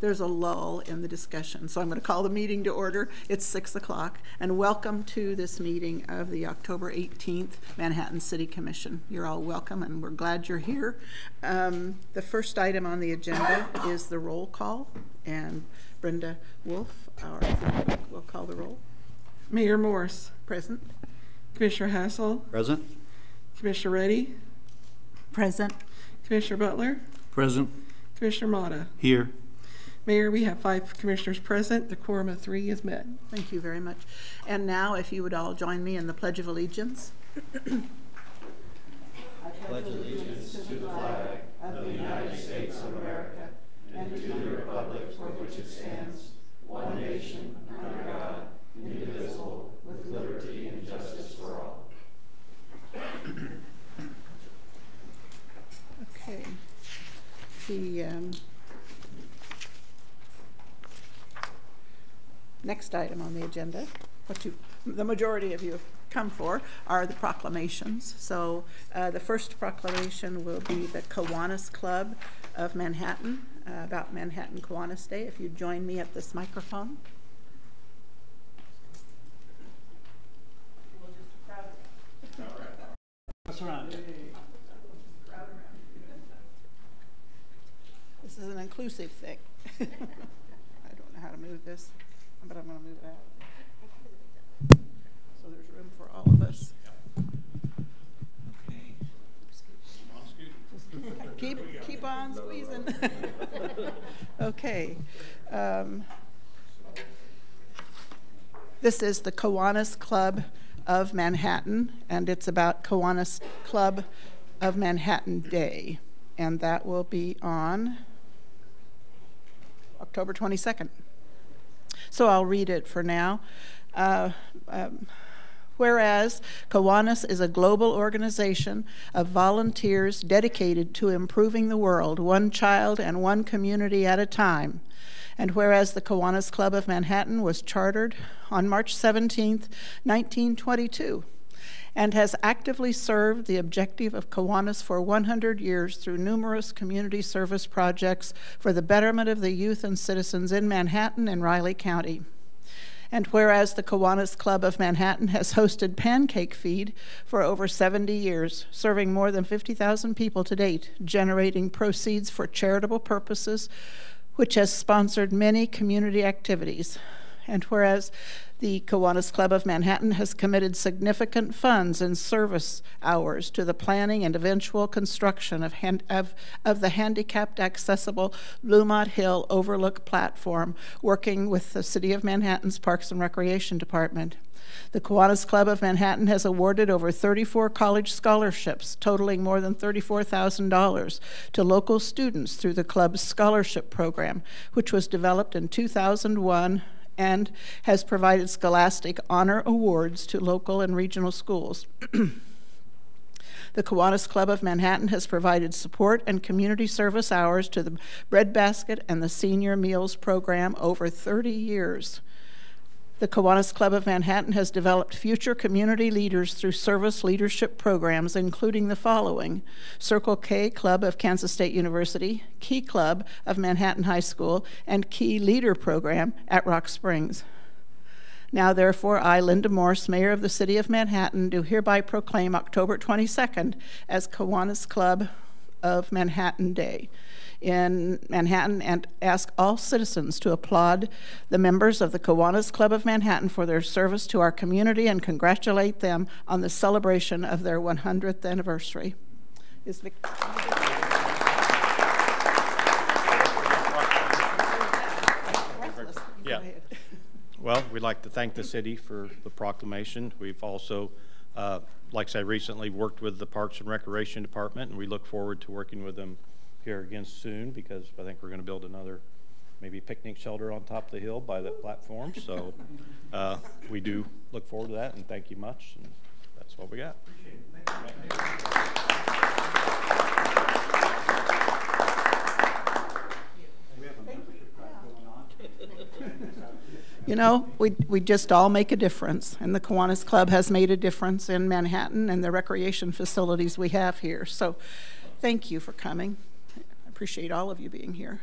there's a lull in the discussion. So I'm going to call the meeting to order. It's 6 o'clock, and welcome to this meeting of the October 18th Manhattan City Commission. You're all welcome, and we're glad you're here. The first item on the agenda is the roll call, and Brenda Wolf, our clerk, will call the roll. Mayor Morse. Present. Commissioner Hassel. Present. Commissioner Reddy. Present. Commissioner Butler. Present. Commissioner Mata. Here. Mayor, we have 5 commissioners present. The quorum of 3 is met. Thank you very much. And now, if you would all join me in the Pledge of Allegiance. I pledge allegiance to the flag of the United States of America and to the republic for which it stands, one nation, under God, indivisible, with liberty and justice for all. Okay. The next item on the agenda, the majority of you have come for, are the proclamations. So the first proclamation will be the Kiwanis Club of Manhattan, about Manhattan Kiwanis Day. If you join me at this microphone. This is an inclusive thing. I don't know how to move this, but I'm going to move it out. So there's room for all of us. Okay. Keep on squeezing. Okay. This is the Kiwanis Club of Manhattan, and it's about Kiwanis Club of Manhattan Day, and that will be on October 22nd. So I'll read it for now. Whereas Kiwanis is a global organization of volunteers dedicated to improving the world, one child and one community at a time. And whereas the Kiwanis Club of Manhattan was chartered on March 17th, 1922, and has actively served the objective of Kiwanis for 100 years through numerous community service projects for the betterment of the youth and citizens in Manhattan and Riley County. And whereas the Kiwanis Club of Manhattan has hosted Pancake Feed for over 70 years, serving more than 50,000 people to date, generating proceeds for charitable purposes, which has sponsored many community activities. And whereas the Kiwanis Club of Manhattan has committed significant funds and service hours to the planning and eventual construction of the handicapped accessible Bluemont Hill Overlook platform, working with the City of Manhattan's Parks and Recreation Department. The Kiwanis Club of Manhattan has awarded over 34 college scholarships, totaling more than $34,000, to local students through the club's scholarship program, which was developed in 2001 and has provided scholastic honor awards to local and regional schools. The Kiwanis Club of Manhattan has provided support and community service hours to the Breadbasket and the Senior Meals Program over 30 years. The Kiwanis Club of Manhattan has developed future community leaders through service leadership programs, including the following: Circle K Club of Kansas State University, Key Club of Manhattan High School, and Key Leader Program at Rock Springs. Now, therefore, I, Linda Morse, Mayor of the City of Manhattan, do hereby proclaim October 22nd as Kiwanis Club of Manhattan Day in Manhattan, and ask all citizens to applaud the members of the Kiwanis Club of Manhattan for their service to our community and congratulate them on the celebration of their 100th anniversary. Is Vic Yeah. Well, we'd like to thank the city for the proclamation. We've also, like I said, recently worked with the Parks and Recreation Department, and we look forward to working with them here again soon, because I think we're going to build another maybe picnic shelter on top of the hill by that platform. So we do look forward to that, and thank you much. And that's what we got. You know, we just all make a difference, and the Kiwanis Club has made a difference in Manhattan and the recreation facilities we have here. So thank you for coming. I appreciate all of you being here.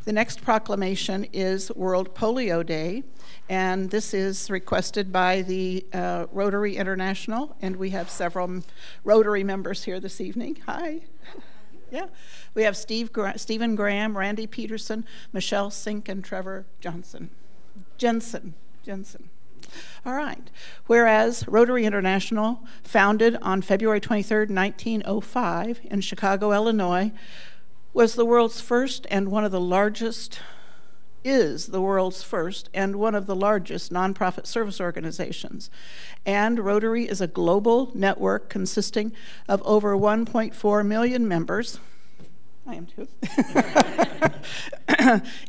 The next proclamation is World Polio Day, and this is requested by the Rotary International, and we have several Rotary members here this evening. Hi. Yeah. We have Stephen Graham, Randy Peterson, Michelle Sink, and Trevor Jensen. All right. Whereas Rotary International, founded on February 23rd, 1905 in Chicago, Illinois, was the world's first and one of the largest, is the world's first and one of the largest nonprofit service organizations. And Rotary is a global network consisting of over 1.4 million members. I am too.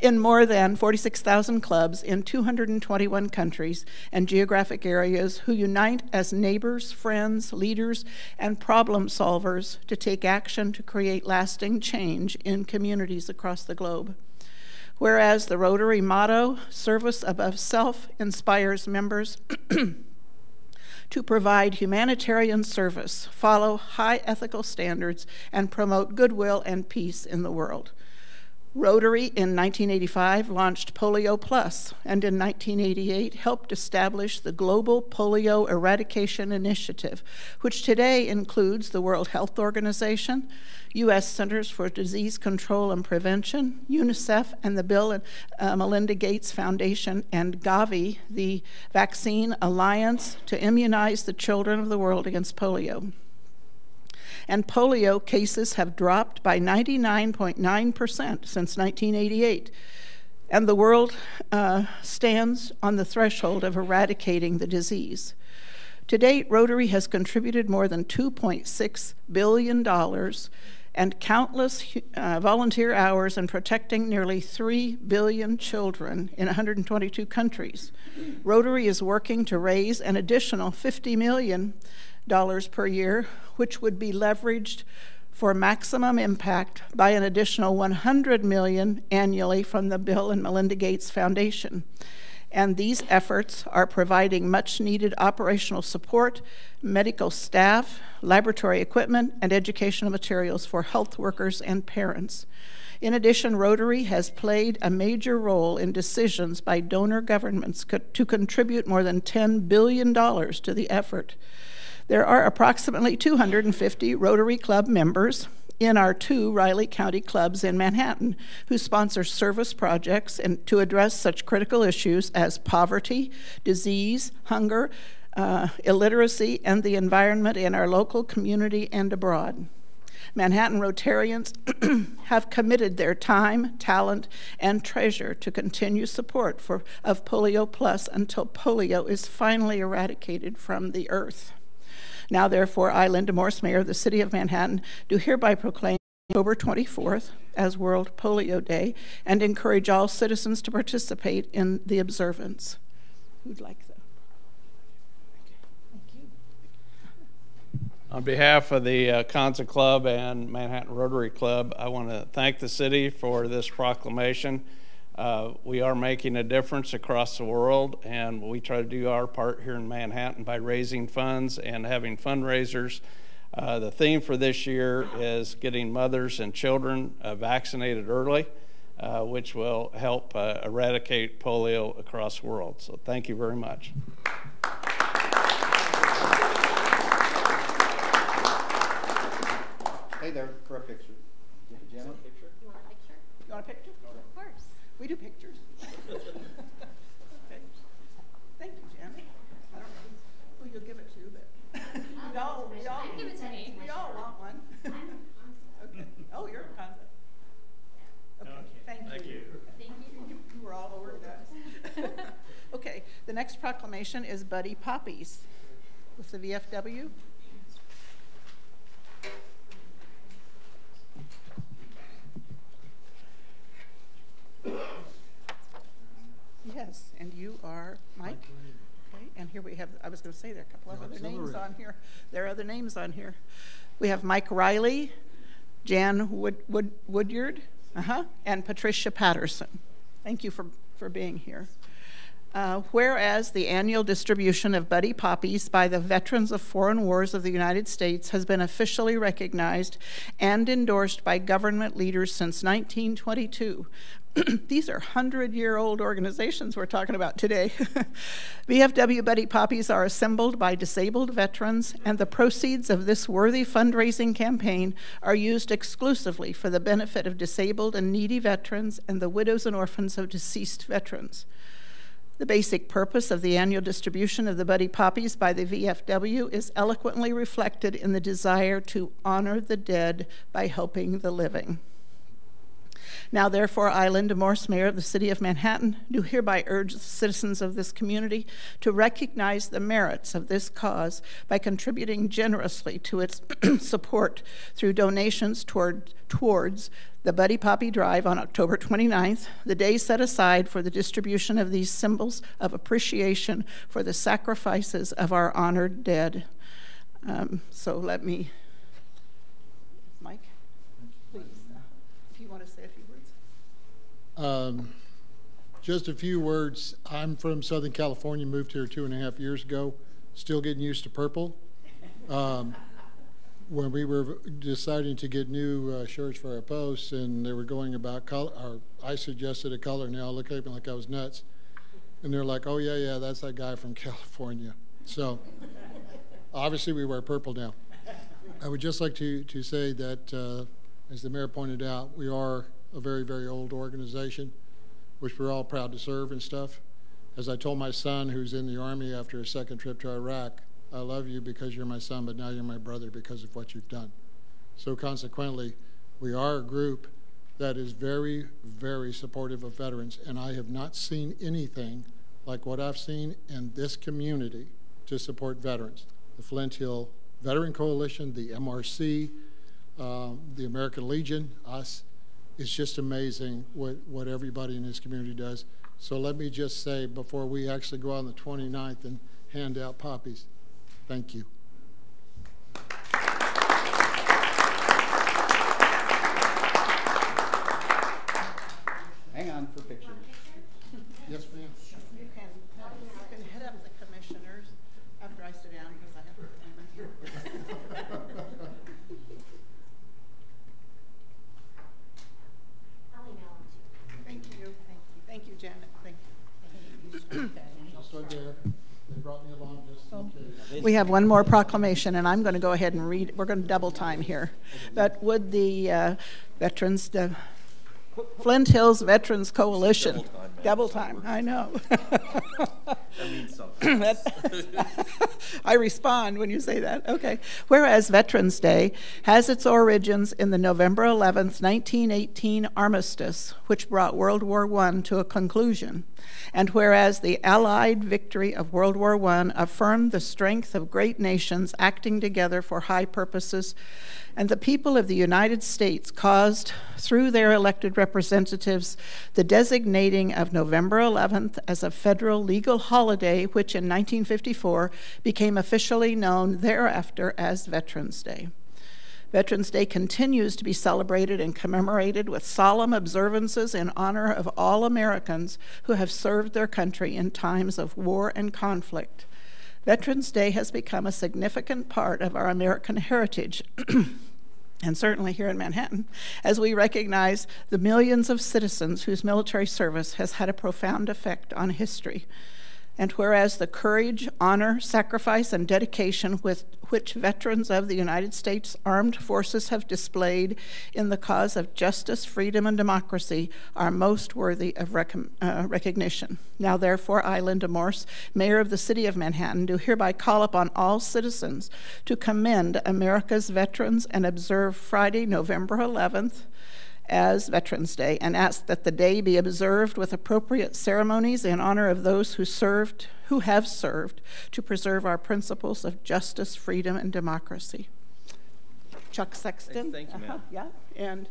In more than 46,000 clubs in 221 countries and geographic areas who unite as neighbors, friends, leaders, and problem solvers to take action to create lasting change in communities across the globe. Whereas the Rotary motto, service above self, inspires members to provide humanitarian service, follow high ethical standards, and promote goodwill and peace in the world. Rotary in 1985 launched Polio Plus, and in 1988 helped establish the Global Polio Eradication Initiative, which today includes the World Health Organization, U.S. Centers for Disease Control and Prevention, UNICEF, and the Bill and Melinda Gates Foundation, and Gavi, the Vaccine Alliance to immunize the children of the world against polio. And polio cases have dropped by 99.9% since 1988. And the world stands on the threshold of eradicating the disease. To date, Rotary has contributed more than $2.6 billion and countless volunteer hours in protecting nearly 3 billion children in 122 countries. Rotary is working to raise an additional $50 million per year, which would be leveraged for maximum impact by an additional $100 million annually from the Bill and Melinda Gates Foundation. And these efforts are providing much needed operational support, medical staff, laboratory equipment, and educational materials for health workers and parents. In addition, Rotary has played a major role in decisions by donor governments to contribute more than $10 billion to the effort. There are approximately 250 Rotary Club members in our 2 Riley County clubs in Manhattan who sponsor service projects and to address such critical issues as poverty, disease, hunger, illiteracy, and the environment in our local community and abroad. Manhattan Rotarians have committed their time, talent, and treasure to continue support of Polio Plus until polio is finally eradicated from the earth. Now, therefore, I, Linda Morse, Mayor of the City of Manhattan, do hereby proclaim October 24th as World Polio Day and encourage all citizens to participate in the observance. Who'd like that? Thank you. On behalf of the Kansa Club and Manhattan Rotary Club, I want to thank the city for this proclamation. We are making a difference across the world, and we try to do our part here in Manhattan by raising funds and having fundraisers. The theme for this year is getting mothers and children vaccinated early, which will help eradicate polio across the world. So thank you very much. Hey there, for a picture. Jenna? You want a picture? You want a picture? Of course. We do pictures. Okay. Thank you, Jen. I don't know who you'll give it to, but we all give it to me. We all want one. Okay. Oh, you're a concept. Okay. Thank you. Thank you. You were all over that. Okay. The next proclamation is Buddy Poppies with the VFW. Yes, and you are Mike. Okay, and here we have, I was going to say there are a couple of other names on here. There are other names on here. We have Mike Riley, Jan Woodyard, and Patricia Patterson. Thank you for being here. Whereas the annual distribution of Buddy Poppies by the Veterans of Foreign Wars of the United States has been officially recognized and endorsed by government leaders since 1922. These are 100-year-old organizations we're talking about today. VFW Buddy Poppies are assembled by disabled veterans, and the proceeds of this worthy fundraising campaign are used exclusively for the benefit of disabled and needy veterans and the widows and orphans of deceased veterans. The basic purpose of the annual distribution of the Buddy Poppies by the VFW is eloquently reflected in the desire to honor the dead by helping the living. Now, therefore, I, Linda Morse, Mayor of the City of Manhattan, do hereby urge the citizens of this community to recognize the merits of this cause by contributing generously to its support through donations towards the Buddy Poppy Drive on October 29th, the day set aside for the distribution of these symbols of appreciation for the sacrifices of our honored dead. So let me, Mike, please, if you want to say a few words. Just a few words. I'm from Southern California, moved here 2.5 years ago, still getting used to purple. When we were deciding to get new shirts for our posts and they were going about color, or I suggested a color, and they all looked at me like I was nuts. And they're like, oh yeah, that's that guy from California. So obviously we wear purple now. I would just like to say that, as the mayor pointed out, we are a very, very old organization, which we're all proud to serve and stuff. As I told my son, who's in the Army after a second trip to Iraq, I love you because you're my son, but now you're my brother because of what you've done. So consequently, we are a group that is very, very supportive of veterans, and I have not seen anything like what I've seen in this community to support veterans. The Flint Hill Veteran Coalition, the MRC, the American Legion, us. It's just amazing what everybody in this community does. So let me just say, before we actually go on the 29th and hand out poppies, thank you. Hang on for pictures. Yes, ma'am. You can head up the commissioners after I sit down because I have to stand here. Thank you. Thank you, Janet. Thank you. I'll start there. They brought me along just in case. We have one more proclamation, and I'm going to go ahead and read. We're going to double time here. But would the Flint Hills Veterans Coalition, double time, I know. That means something. I respond when you say that. Okay. Whereas Veterans Day has its origins in the November 11th, 1918 armistice, which brought World War I to a conclusion. And whereas the Allied victory of World War I affirmed the strength of great nations acting together for high purposes, and the people of the United States caused, through their elected representatives, the designating of November 11th as a federal legal holiday, which in 1954 became officially known thereafter as Veterans Day. Veterans Day continues to be celebrated and commemorated with solemn observances in honor of all Americans who have served their country in times of war and conflict. Veterans Day has become a significant part of our American heritage, and certainly here in Manhattan, as we recognize the millions of citizens whose military service has had a profound effect on history. And whereas the courage, honor, sacrifice, and dedication with which veterans of the United States Armed Forces have displayed in the cause of justice, freedom, and democracy are most worthy of recognition. Now, therefore, I, Linda Morse, Mayor of the City of Manhattan, do hereby call upon all citizens to commend America's veterans and observe Friday, November 11th, as Veterans Day, and ask that the day be observed with appropriate ceremonies in honor of those who have served to preserve our principles of justice, freedom, and democracy. Chuck Sexton. Thank you, ma'am. Yeah, and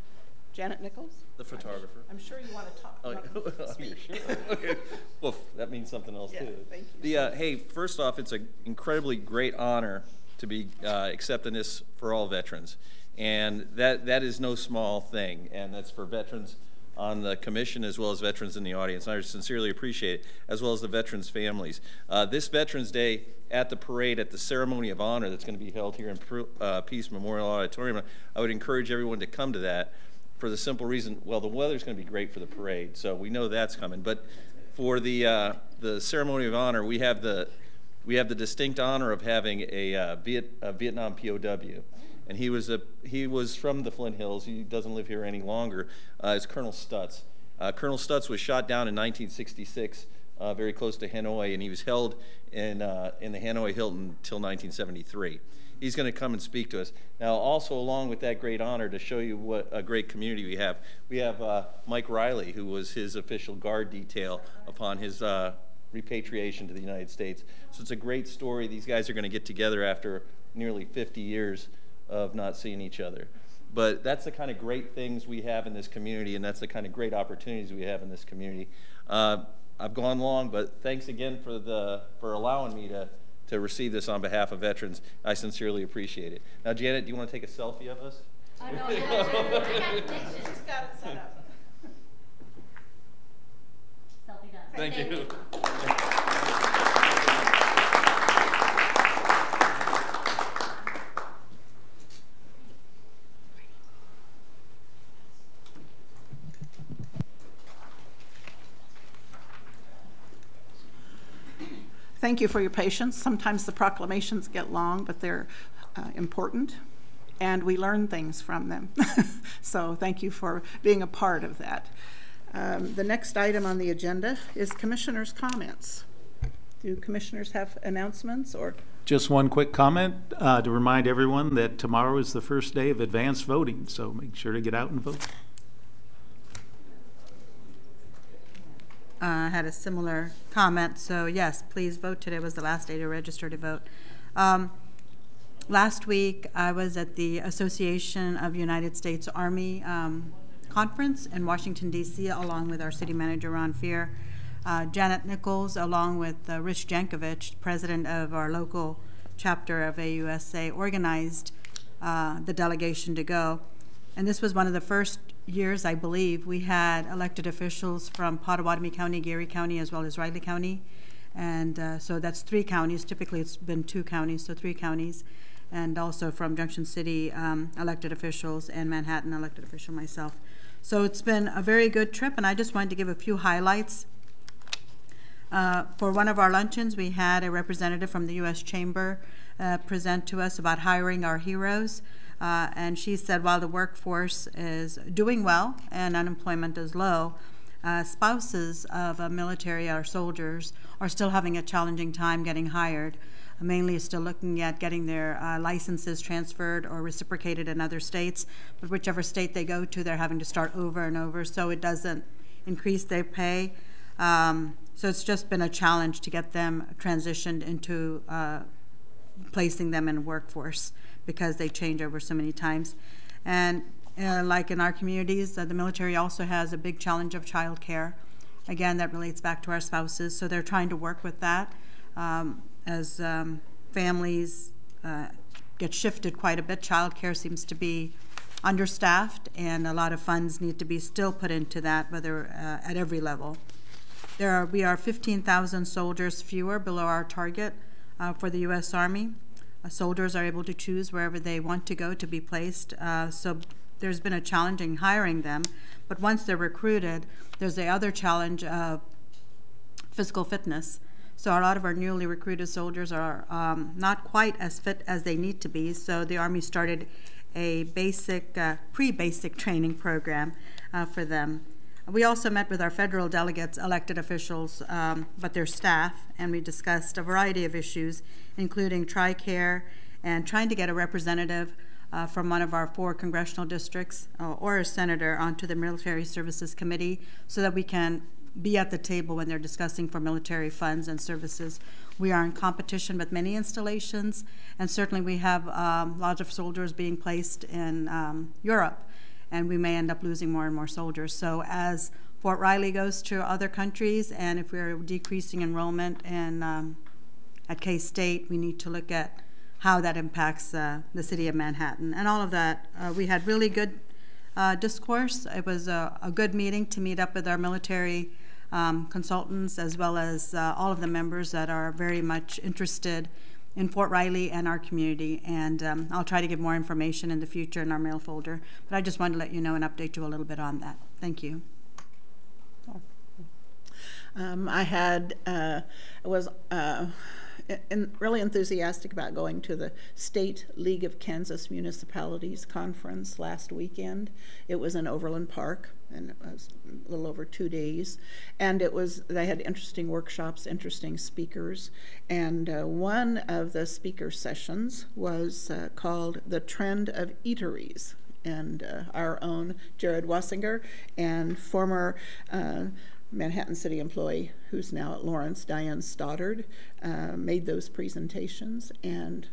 Janet Nichols. The photographer. I'm sure you want to talk. Oh, Speak. okay. Well, that means something else Yeah, too. thank you. Hey, first off, it's an incredibly great honor to be accepting this for all veterans. And that is no small thing, and that's for veterans on the commission as well as veterans in the audience. I sincerely appreciate it, as well as the veterans' families. This Veterans Day at the parade, at the ceremony of honor that's going to be held here in Peace Memorial Auditorium, I would encourage everyone to come to that for the simple reason, well, the weather's going to be great for the parade, so we know that's coming. But for the ceremony of honor, we have the distinct honor of having a Vietnam POW. And he was from the Flint Hills. He doesn't live here any longer. It's Colonel Stutz. Colonel Stutz was shot down in 1966, very close to Hanoi, and he was held in the Hanoi Hilton until 1973. He's going to come and speak to us. Now, also along with that great honor, to show you what a great community we have Mike Riley, who was his official guard detail upon his repatriation to the United States. So it's a great story. These guys are going to get together after nearly 50 years of not seeing each other. But that's the kind of great things we have in this community, and that's the kind of great opportunities we have in this community. I've gone long, but thanks again for allowing me to receive this on behalf of veterans. I sincerely appreciate it. Now, Janet, do you want to take a selfie of us? I know. She's got it set up. Selfie done. Thank you. Thank you for your patience. Sometimes the proclamations get long, but they're important, and we learn things from them. So thank you for being a part of that. The next item on the agenda is commissioners' comments. Do commissioners have announcements or? Just one quick comment to remind everyone that tomorrow is the first day of advanced voting, so make sure to get out and vote. I had a similar comment, so yes, please vote. Today was the last day to register to vote. Last week, I was at the Association of United States Army conference in Washington, D.C., along with our city manager, Ron Fear. Janet Nichols, along with Rich Jankovich, president of our local chapter of AUSA, organized the delegation to go. And this was one of the first years, I believe, we had elected officials from Pottawatomie County, Geary County, as well as Riley County. And so that's 3 counties. Typically, it's been 2 counties, so 3 counties. And also from Junction City elected officials and Manhattan elected official myself. So it's been a very good trip, and I just wanted to give a few highlights. For one of our luncheons, we had a representative from the U.S. Chamber present to us about hiring our heroes. And she said while the workforce is doing well and unemployment is low, spouses of military or soldiers are still having a challenging time getting hired. Mainly still looking at getting their licenses transferred or reciprocated in other states, but whichever state they go to, they're having to start over and over, so it doesn't increase their pay. So it's just been a challenge to get them transitioned into placing them in a workforce because they change over so many times. And like in our communities, the military also has a big challenge of child care. Again, that relates back to our spouses, so they're trying to work with that. As families get shifted quite a bit, child care seems to be understaffed, and a lot of funds need to be still put into that, whether at every level. We are 15,000 soldiers fewer below our target for the U.S. Army. Soldiers are able to choose wherever they want to go to be placed, so there's been a challenge in hiring them. But once they're recruited, there's the other challenge of physical fitness. So a lot of our newly recruited soldiers are not quite as fit as they need to be, so the Army started a basic, pre-basic training program for them. We also met with our federal delegates, elected officials, but their staff, and we discussed a variety of issues, including TRICARE and trying to get a representative from one of our 4 congressional districts or a senator onto the Military Services Committee so that we can be at the table when they're discussing for military funds and services. We are in competition with many installations, and certainly we have lots of soldiers being placed in Europe, and we may end up losing more and more soldiers. So as Fort Riley goes to other countries, and if we're decreasing enrollment in, at K-State, we need to look at how that impacts the city of Manhattan. And all of that, we had really good discourse. It was a good meeting to meet up with our military consultants, as well as all of the members that are very much interested in Fort Riley and our community. And I'll try to give more information in the future in our mail folder. But I just wanted to let you know and update you a little bit on that. Thank you. I was really enthusiastic about going to the State League of Kansas Municipalities Conference last weekend. It was in Overland Park, and it was a little over 2 days. And they had interesting workshops, interesting speakers. And one of the speaker sessions was called The Trend of Eateries. And our own Jared Wassinger and former Manhattan City employee who's now at Lawrence, Diane Stoddard, made those presentations, and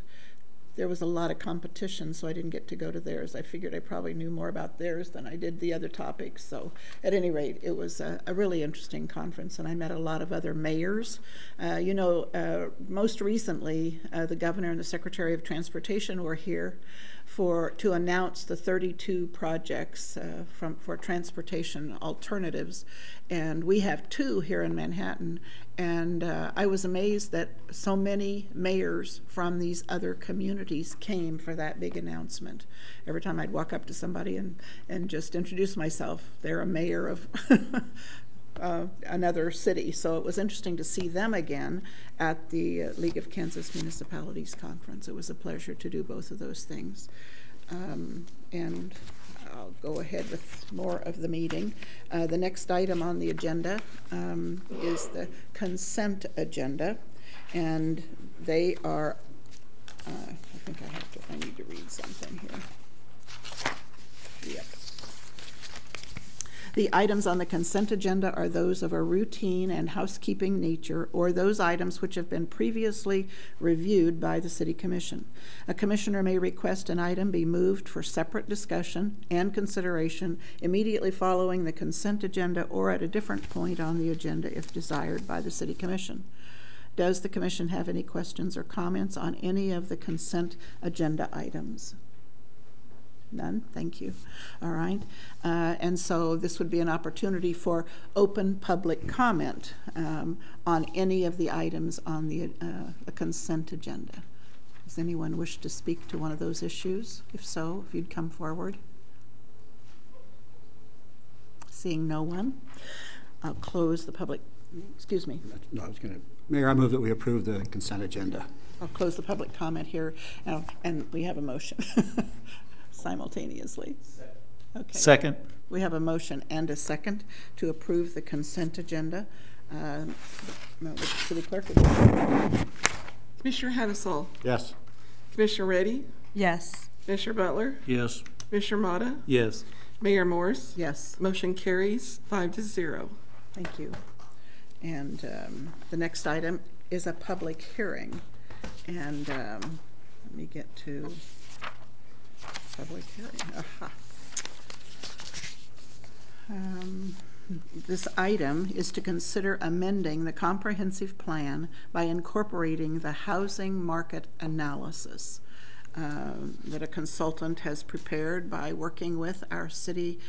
there was a lot of competition, so I didn't get to go to theirs. I figured I probably knew more about theirs than I did the other topics. So at any rate, it was a really interesting conference, and I met a lot of other mayors. Most recently, the governor and the Secretary of Transportation were here to announce the 32 projects for transportation alternatives, and we have 2 here in Manhattan. And I was amazed that so many mayors from these other communities came for that big announcement. Every time I'd walk up to somebody and just introduce myself, they're a mayor of another city. So it was interesting to see them again at the League of Kansas Municipalities Conference. It was a pleasure to do both of those things. And I'll go ahead with more of the meeting. The next item on the agenda is the consent agenda, and they are, I think I need to read something here. Yep. The items on the consent agenda are those of a routine and housekeeping nature, or those items which have been previously reviewed by the City Commission. A commissioner may request an item be moved for separate discussion and consideration immediately following the consent agenda or at a different point on the agenda if desired by the City Commission. Does the Commission have any questions or comments on any of the consent agenda items? None? Thank you. All right. And so this would be an opportunity for open public comment on any of the items on the consent agenda. Does anyone wish to speak to one of those issues? If so, if you'd come forward. Seeing no one, I'll close the public. Excuse me. No, I was going to. Mayor, I move that we approve the consent agenda. I'll close the public comment here, and we have a motion. Simultaneously. Okay. Second. We have a motion and a second to approve the consent agenda. City Clerk. Commissioner Hattasol. Yes. Commissioner Reddy. Yes. Commissioner Butler. Yes. Commissioner Motta. Yes. Mayor Morse. Yes. Motion carries 5-0. Thank you. And the next item is a public hearing. And let me get to public hearing. Aha. This item is to consider amending the comprehensive plan by incorporating the housing market analysis that a consultant has prepared by working with our city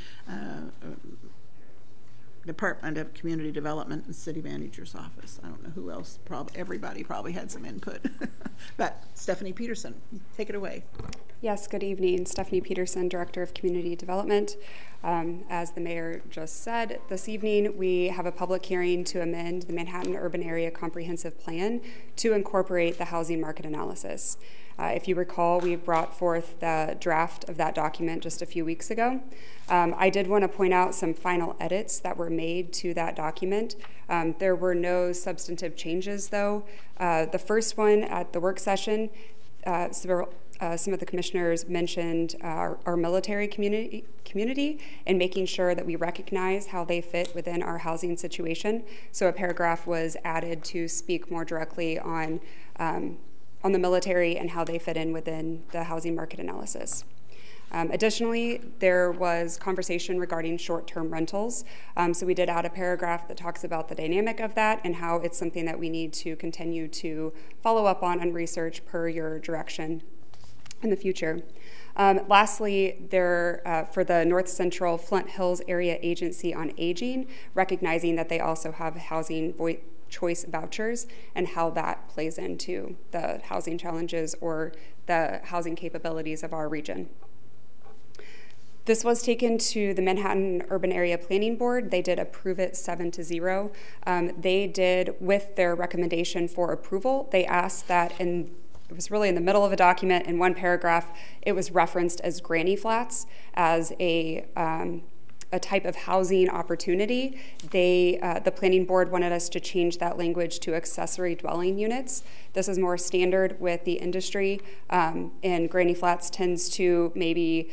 Department of Community Development and City Manager's Office. I don't know who else, everybody probably had some input. But Stephanie Peterson, take it away. Yes, good evening. Stephanie Peterson, Director of Community Development. As the Mayor just said, this evening we have a public hearing to amend the Manhattan Urban Area Comprehensive Plan to incorporate the housing market analysis. If you recall, we brought forth the draft of that document just a few weeks ago. I did want to point out some final edits that were made to that document. There were no substantive changes, though. The first one at the work session, some of the commissioners mentioned our military community and making sure that we recognize how they fit within our housing situation. So a paragraph was added to speak more directly on the military and how they fit in within the housing market analysis. Additionally, there was conversation regarding short-term rentals. So we did add a paragraph that talks about the dynamic of that and how it's something that we need to continue to follow up on and research per your direction in the future. Lastly, for the North Central Flint Hills Area Agency on Aging, recognizing that they also have housing choice vouchers and how that plays into the housing challenges or the housing capabilities of our region. This was taken to the Manhattan Urban Area Planning Board. They did approve it 7-0. They did, with their recommendation for approval, they asked that it was really in the middle of a document in one paragraph, it was referenced as granny flats as a type of housing opportunity. The planning board wanted us to change that language to accessory dwelling units. This is more standard with the industry, and granny flats tends to maybe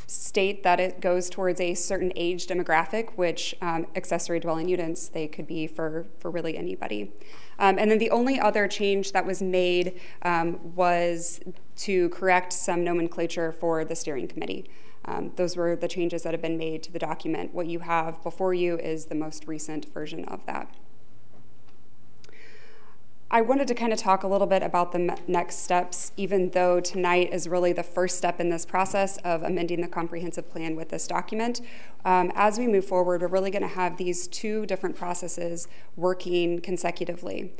state that it goes towards a certain age demographic, which accessory dwelling units, they could be for really anybody. And then the only other change that was made was to correct some nomenclature for the steering committee. Those were the changes that have been made to the document. What you have before you is the most recent version of that. I wanted to kind of talk a little bit about the next steps, even though tonight is really the first step in this process of amending the comprehensive plan with this document. As we move forward, we're really going to have these two different processes working consecutively.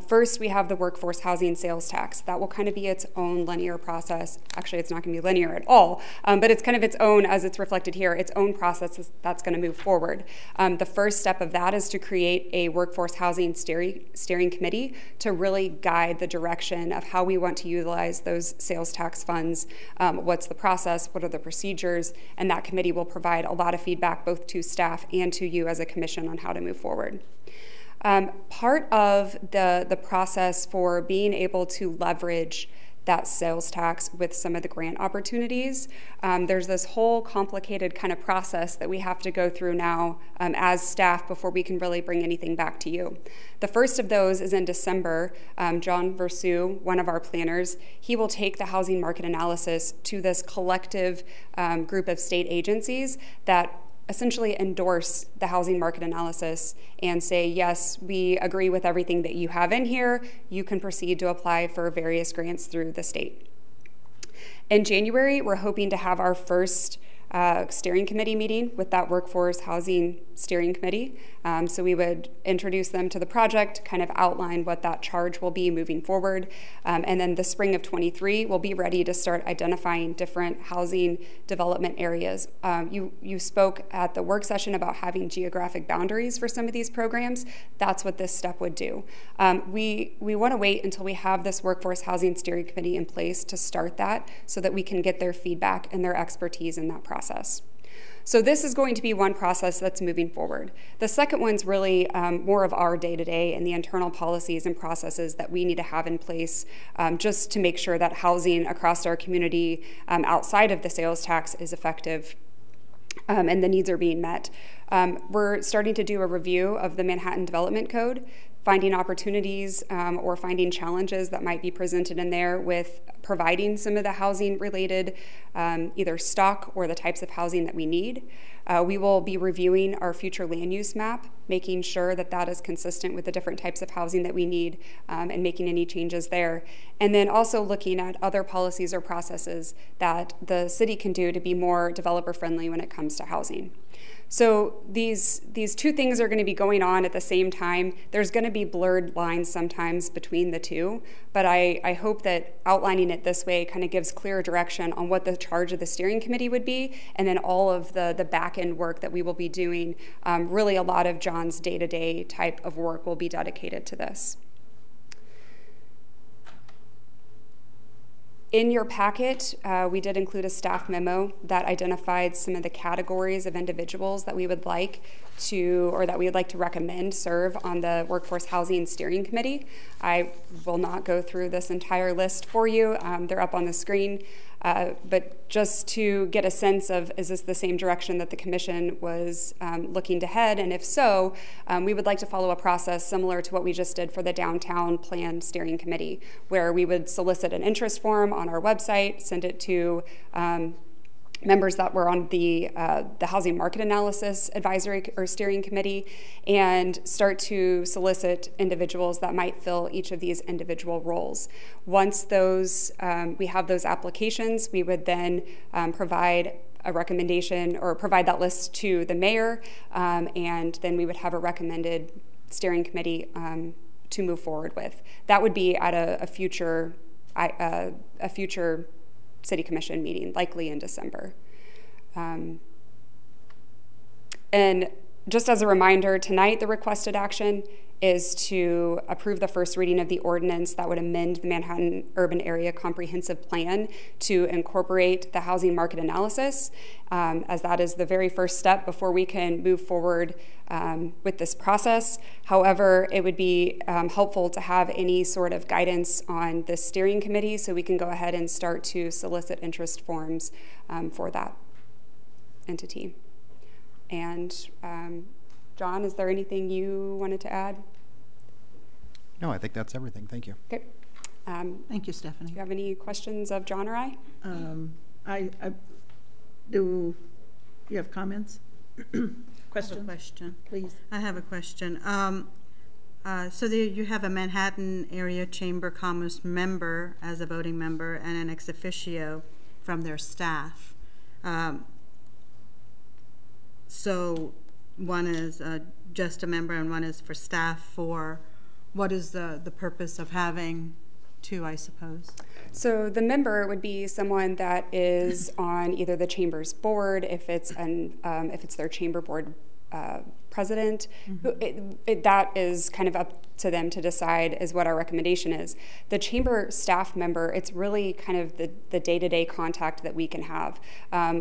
First, we have the workforce housing sales tax. That will kind of be its own linear process. Actually, it's not going to be linear at all, but it's kind of its own, as it's reflected here, its own process that's going to move forward. The first step of that is to create a workforce housing steering committee to really guide the direction of how we want to utilize those sales tax funds, what's the process, what are the procedures, and that committee will provide a lot of feedback both to staff and to you as a commission on how to move forward. Part of the process for being able to leverage that sales tax with some of the grant opportunities, there's this whole complicated kind of process that we have to go through now as staff before we can really bring anything back to you. The first of those is in December. John Versu, one of our planners, he will take the housing market analysis to this collective group of state agencies that essentially endorse the housing market analysis and say, yes, we agree with everything that you have in here. You can proceed to apply for various grants through the state. In January, we're hoping to have our first steering committee meeting with that workforce housing steering committee. So we would introduce them to the project, kind of outline what that charge will be moving forward. And then the spring of 23, we'll be ready to start identifying different housing development areas. You spoke at the work session about having geographic boundaries for some of these programs. That's what this step would do. We want to wait until we have this workforce housing steering committee in place to start that so that we can get their feedback and their expertise in that process. So this is going to be one process that's moving forward. The second one's really more of our day-to-day and the internal policies and processes that we need to have in place just to make sure that housing across our community outside of the sales tax is effective and the needs are being met. We're starting to do a review of the Manhattan Development Code, finding opportunities or finding challenges that might be presented in there with providing some of the housing related either stock or the types of housing that we need. We will be reviewing our future land use map, making sure that that is consistent with the different types of housing that we need and making any changes there. And then also looking at other policies or processes that the city can do to be more developer friendly when it comes to housing. So these two things are going to be going on at the same time. There's going to be blurred lines sometimes between the two, but I hope that outlining it this way kind of gives clear direction on what the charge of the steering committee would be, and then all of the back end work that we will be doing. Really a lot of John's day-to-day type of work will be dedicated to this. In your packet, we did include a staff memo that identified some of the categories of individuals that we would like to, or that we would like to recommend serve on the Workforce Housing Steering Committee. I will not go through this entire list for you. They're up on the screen. But just to get a sense of, is this the same direction that the commission was looking to head? And if so, we would like to follow a process similar to what we just did for the Downtown Plan Steering Committee, where we would solicit an interest form on our website, send it to members that were on the Housing Market Analysis Advisory or Steering Committee, and start to solicit individuals that might fill each of these individual roles. Once those we have those applications, we would then provide a recommendation or provide that list to the mayor, and then we would have a recommended steering committee to move forward with. That would be at a future City Commission meeting, likely in December. And just as a reminder, tonight the requested action is to approve the first reading of the ordinance that would amend the Manhattan Urban Area Comprehensive Plan to incorporate the housing market analysis, as that is the very first step before we can move forward with this process. However, it would be helpful to have any sort of guidance on the steering committee so we can go ahead and start to solicit interest forms for that entity. And John, is there anything you wanted to add? No, I think that's everything. Thank you. Okay. Thank you, Stephanie. Do you have any questions of John or I? Do you have comments? Question? I have a question. Please. I have a question. So you have a Manhattan Area Chamber of Commerce member as a voting member and an ex officio from their staff. So one is just a member and one is for staff. For what is the purpose of having two, I suppose? So the member would be someone that is on either the chamber's board, if it's their chamber board president. That is kind of up to them to decide, is what our recommendation is. The chamber staff member, it's really kind of the day-to-day contact that we can have.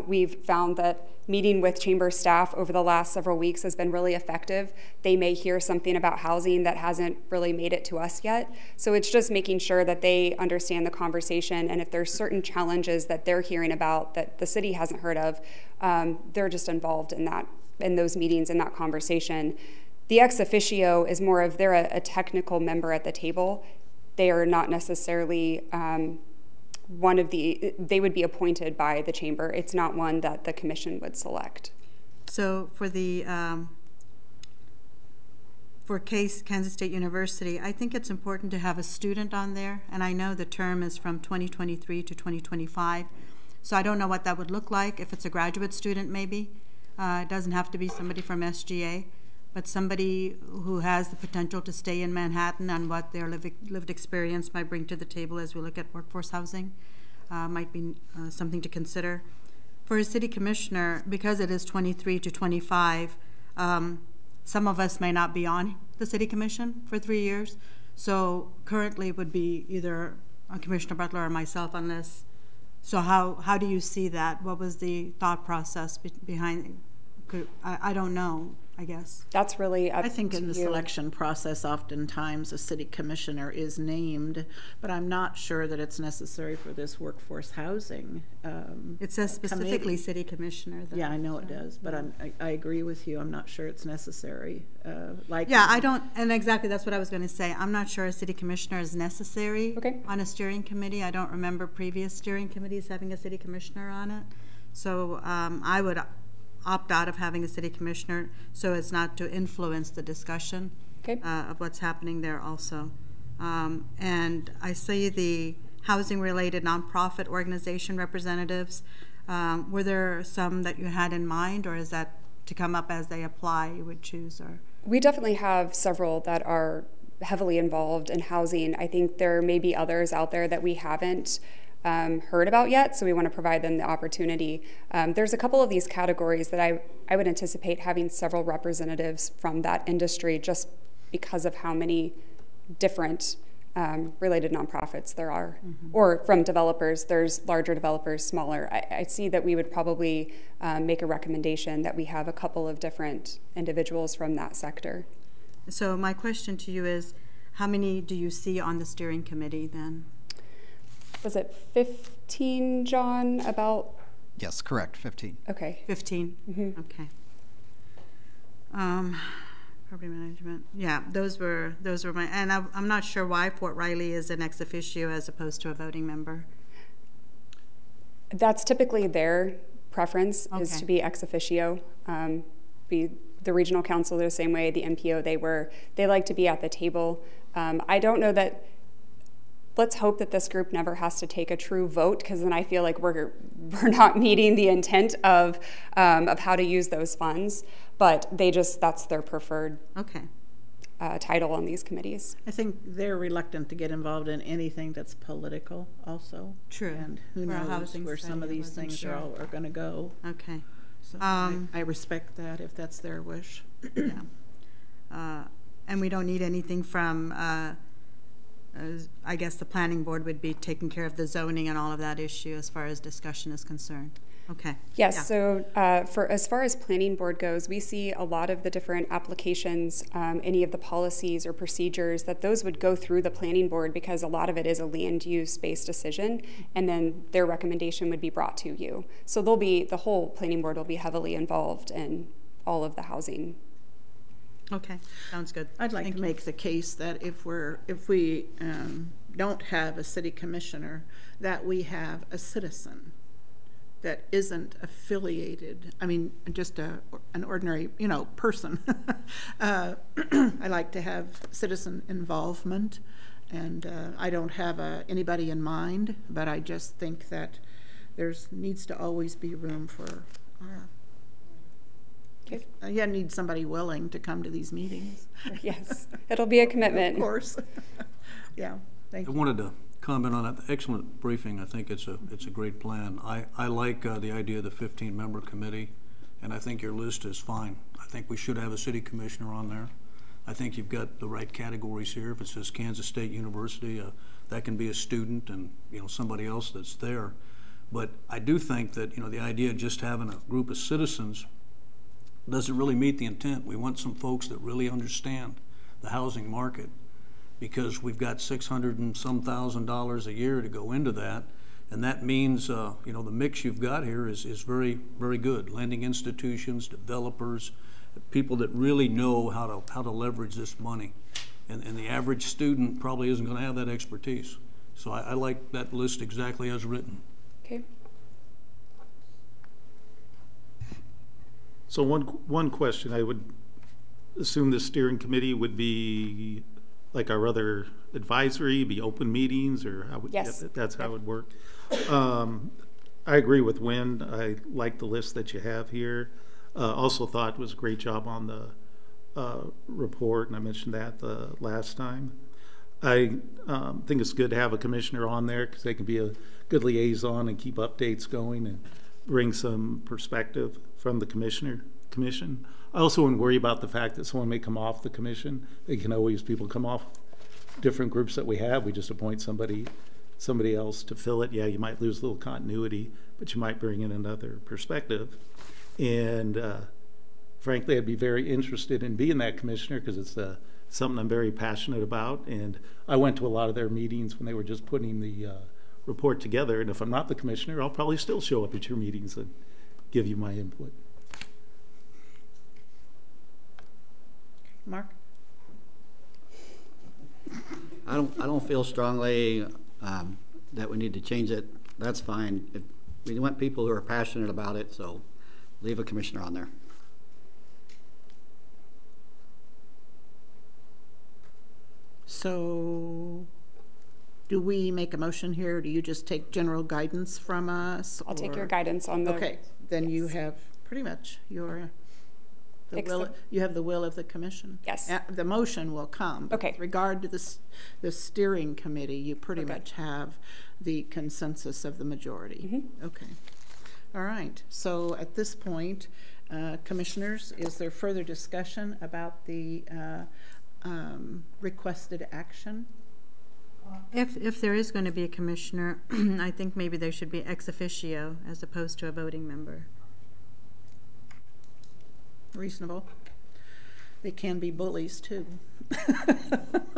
We've found that meeting with chamber staff over the last several weeks has been really effective. They may hear something about housing that hasn't really made it to us yet. So it's just making sure that they understand the conversation, and if there's certain challenges that they're hearing about that the city hasn't heard of, they're just involved in those meetings, in that conversation. The ex officio is more of, they're a technical member at the table. They are not necessarily they would be appointed by the chamber. It's not one that the commission would select. So for the for Kansas State University, I think it's important to have a student on there, and I know the term is from 2023 to 2025. So I don't know what that would look like. If it's a graduate student, maybe. It doesn't have to be somebody from SGA, but somebody who has the potential to stay in Manhattan and what their lived experience might bring to the table as we look at workforce housing might be something to consider. For a city commissioner, because it is 23 to 25, some of us may not be on the city commission for 3 years. So currently it would be either Commissioner Butler or myself, unless. So how do you see that? What was the thought process behind? I don't know, I guess. That's really up to you. I think in the selection process, oftentimes a city commissioner is named, but I'm not sure that it's necessary for this workforce housing It says specifically committee. City commissioner. Though, Yeah, I know it does, but I agree with you. I'm not sure it's necessary. I don't, and exactly that's what I was going to say. I'm not sure a city commissioner is necessary on a steering committee. I don't remember previous steering committees having a city commissioner on it. So I would opt out of having a city commissioner so as not to influence the discussion of what's happening there also. And I see the housing-related nonprofit organization representatives. Were there some that you had in mind, or is that to come up as they apply you would choose? Or we definitely have several that are heavily involved in housing. I think there may be others out there that we haven't heard about yet, so we want to provide them the opportunity. There's a couple of these categories that I would anticipate having several representatives from that industry, just because of how many different related nonprofits there are. Or from developers. There's larger developers, smaller. I see that we would probably make a recommendation that we have a couple of different individuals from that sector. So my question to you is, how many do you see on the steering committee then? Was it 15, John, about? Yes, correct, 15. Okay. 15, okay. Property management, yeah, those were my, and I'm not sure why Fort Riley is an ex officio as opposed to a voting member. That's typically their preference is to be ex officio. The regional council, they're the same way. The MPO, they like to be at the table. I don't know that. Let's hope that this group never has to take a true vote, because then I feel like we're not meeting the intent of how to use those funds. But that's their preferred title on these committees. I think they're reluctant to get involved in anything that's political also. True. And who knows where some of these things are going to go. Okay. So I respect that if that's their wish. Yeah. And we don't need anything from, I guess the planning board would be taking care of the zoning and all of that issue as far as discussion is concerned. Okay. Yes, yeah. so as far as planning board goes, we see a lot of the different applications, any of the policies or procedures, that those would go through the planning board, because a lot of it is a land use based decision, and then their recommendation would be brought to you. So the whole planning board will be heavily involved in all of the housing. Okay, sounds good. I'd like to make the case that if we don't have a city commissioner, that we have a citizen that isn't affiliated. I mean, just an ordinary, person. I like to have citizen involvement, and I don't have anybody in mind, but I just think that needs to always be room for. You need somebody willing to come to these meetings. Yes, it'll be a commitment. Of course. Yeah, thank you. I wanted to comment on that. Excellent briefing. I think it's a great plan. I like the idea of the 15-member committee, and I think your list is fine. I think we should have a city commissioner on there. I think you've got the right categories here. If it says Kansas State University, that can be a student and somebody else that's there. But I do think that the idea of just having a group of citizens doesn't really meet the intent. We want some folks that really understand the housing market, because we've got $600 and some thousand a year to go into that, and that means the mix you've got here is very, very good. Lending institutions, developers, people that really know how to leverage this money, and the average student probably isn't going to have that expertise. So I like that list exactly as written. Okay. So one question, I would assume the steering committee would be like our other advisory, be open meetings, or how would, yes. That's how it would work. I agree with Wynn. I like the list that you have here. Also thought it was a great job on the report, and I mentioned that the last time. I think it's good to have a commissioner on there, because they can be a good liaison and keep updates going and bring some perspective from the commission. I also wouldn't worry about the fact that someone may come off the commission. People come off different groups that we have. We just appoint somebody else to fill it. Yeah, you might lose a little continuity, but you might bring in another perspective. And frankly, I'd be very interested in being that commissioner, because it's something I'm very passionate about. And I went to a lot of their meetings when they were just putting the report together. And if I'm not the commissioner, I'll probably still show up at your meetings and give you my input. Mark? I don't feel strongly that we need to change it. That's fine. We want people who are passionate about it, so leave a commissioner on there. So do we make a motion here, or do you just take general guidance from us? I'll take your guidance on the... Okay, then yes. You have pretty much you have the will of the commission. Yes. The motion will come. But okay. With regard to the steering committee, you pretty much have the consensus of the majority. Mm-hmm. Okay. All right. So at this point, commissioners, is there further discussion about the requested action? If there is going to be a commissioner, I think maybe there should be ex officio as opposed to a voting member. Reasonable. They can be bullies too.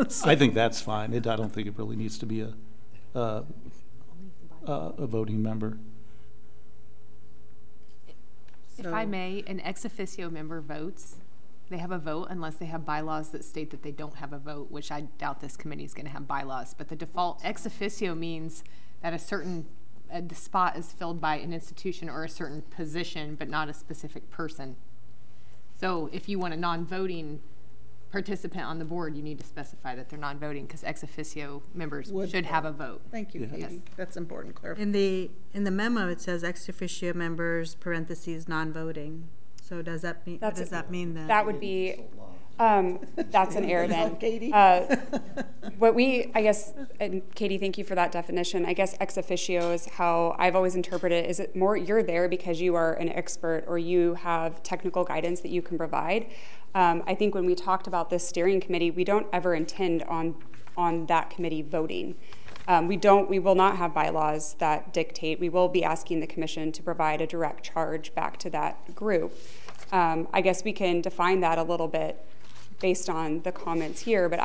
So. I think that's fine. I don't think it really needs to be a voting member. If I may, an ex officio member votes. They have a vote unless they have bylaws that state that they don't have a vote, which I doubt this committee is going to have bylaws. But the default ex officio means that a certain the spot is filled by an institution or a certain position, but not a specific person. So if you want a non-voting participant on the board, you need to specify that they're non-voting, because ex officio members should have a vote. Thank you, Katie. Yes. That's important clarification. In the memo, it says ex officio members, parentheses, non-voting. So does that mean, what does that mean then? That would be, that's an error then. Katie? What we, I guess, and Katie, thank you for that definition. I guess ex officio is how I've always interpreted it. Is it more you're there because you are an expert or you have technical guidance that you can provide? I think when we talked about this steering committee, we don't ever intend on that committee voting. We will not have bylaws that dictate. We will be asking the commission to provide a direct charge back to that group. I guess we can define that a little bit based on the comments here, but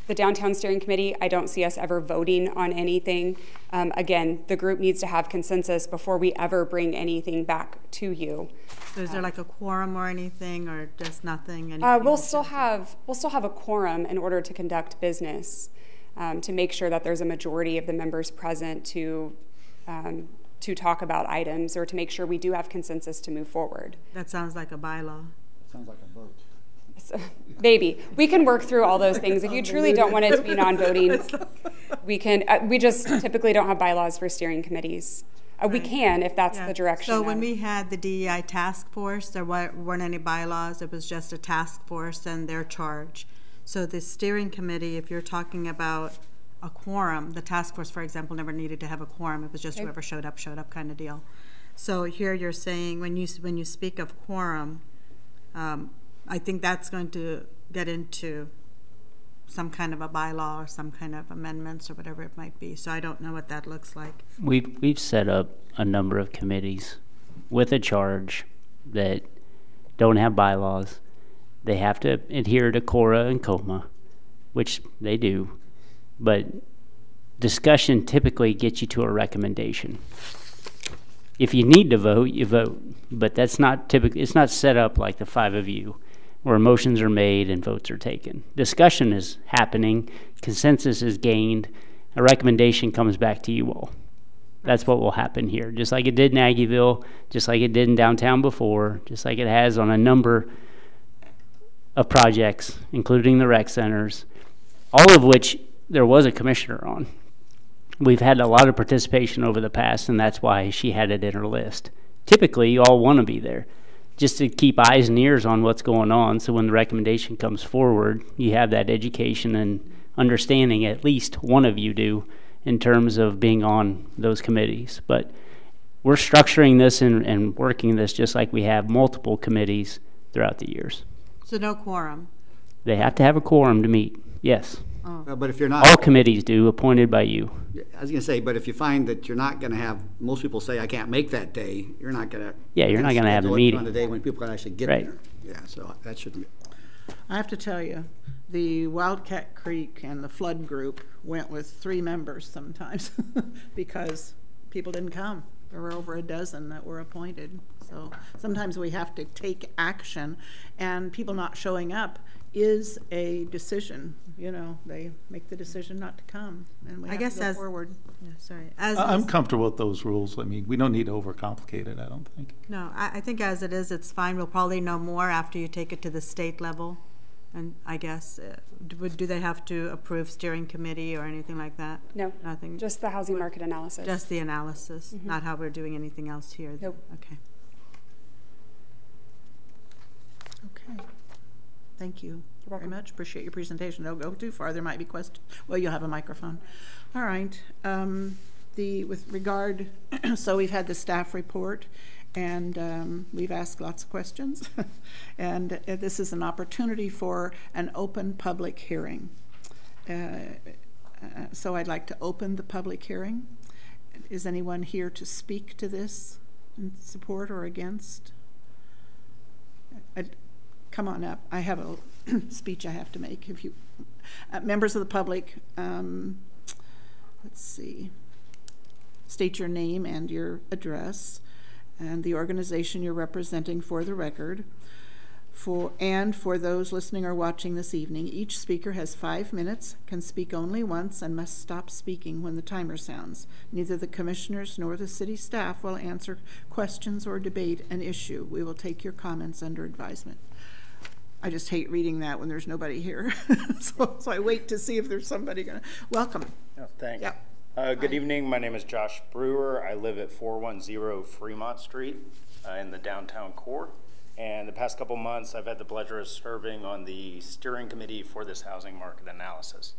the Downtown Steering Committee, I don't see us ever voting on anything. Again, the group needs to have consensus before we ever bring anything back to you. So is there like a quorum or anything, or just nothing? We'll still have a quorum in order to conduct business, to make sure that there's a majority of the members present to talk about items, or to make sure we do have consensus to move forward. That sounds like a bylaw. Sounds like a vote. So, maybe we can work through all those things. If you truly don't want it to be non-voting, we can. We just typically don't have bylaws for steering committees. We can if that's the direction. So when we had the DEI task force, there weren't any bylaws. It was just a task force and their charge. So the steering committee, if you're talking about a quorum, the task force, for example, never needed to have a quorum. It was just whoever showed up kind of deal. So here you're saying when you speak of quorum, I think that's going to get into some kind of a bylaw or some kind of amendments or whatever it might be. So I don't know what that looks like. We've set up a number of committees with a charge that don't have bylaws. They have to adhere to CORA and COMA, which they do. But discussion typically gets you to a recommendation. If you need to vote, you vote. But that's not typical. It's not set up like the 5 of you, where motions are made and votes are taken. Discussion is happening, consensus is gained, a recommendation comes back to you all. That's what will happen here, just like it did in Aggieville, just like it did in downtown before, just like it has on a number of projects, including the rec centers, all of which there was a commissioner on. We've had a lot of participation over the past, and that's why she had it in her list. Typically, you all want to be there, just to keep eyes and ears on what's going on, so when the recommendation comes forward, you have that education and understanding, at least one of you do, in terms of being on those committees. But we're structuring this and working this just like we have multiple committees throughout the years. So no quorum? They have to have a quorum to meet, yes. Oh. But if you're not... All committees do, appointed by you. I was going to say, but if you find that you're not going to have, most people say, I can't make that day, you're not going to... Yeah, you're not going to have a meeting. On the day when people can actually get there. Yeah, so that shouldn't be... I have to tell you, the Wildcat Creek and the flood group went with 3 members sometimes because people didn't come. There were over a dozen that were appointed. So sometimes we have to take action, and people not showing up is a decision. You know, they make the decision not to come, and we have to go forward. Yeah, sorry. I'm comfortable with those rules. I mean, we don't need to overcomplicate it, I don't think. No, I think as it is, it's fine. We'll probably know more after you take it to the state level. And I guess, do they have to approve steering committee or anything like that? No. Nothing? Just the housing market analysis. Just the analysis, not how we're doing anything else here? Nope. Okay. Okay. Thank you very much. Appreciate your presentation. Don't go too far. There might be questions. Well, you'll have a microphone. All right. With regard, so we've had the staff report, and we've asked lots of questions. And this is an opportunity for an open public hearing. So I'd like to open the public hearing. Is anyone here to speak to this in support or against? Come on up. I have a speech I have to make. If you, members of the public, let's see. State your name and your address and the organization you're representing for the record. For those listening or watching this evening, each speaker has 5 minutes, can speak only once, and must stop speaking when the timer sounds. Neither the commissioners nor the city staff will answer questions or debate an issue. We will take your comments under advisement. I just hate reading that when there's nobody here. so I wait to see if there's somebody gonna. Welcome. Oh, thanks. Yeah. Good evening. My name is Josh Brewer. I live at 410 Fremont Street in the downtown core. And the past couple months, I've had the pleasure of serving on the steering committee for this housing market analysis.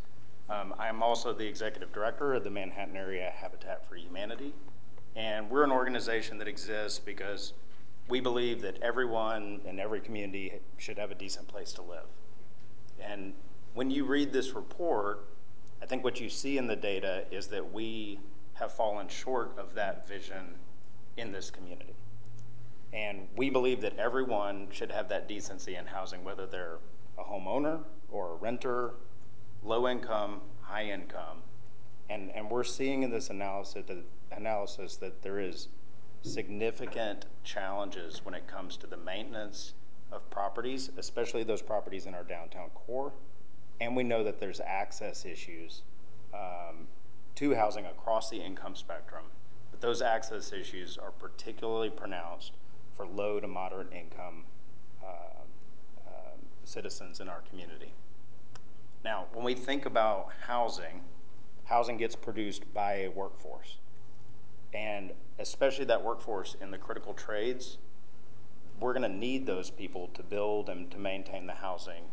I'm also the executive director of the Manhattan Area Habitat for Humanity. And we're an organization that exists because we believe that everyone in every community should have a decent place to live. And when you read this report, I think what you see in the data is that we have fallen short of that vision in this community. And we believe that everyone should have that decency in housing, whether they're a homeowner or a renter, low income, high income. And we're seeing in this analysis that there is significant challenges when it comes to the maintenance of properties, especially those properties in our downtown core. And we know that there's access issues to housing across the income spectrum, but those access issues are particularly pronounced for low to moderate income citizens in our community. Now, when we think about housing gets produced by a workforce, and especially that workforce in the critical trades. We're going to need those people to build and to maintain the housing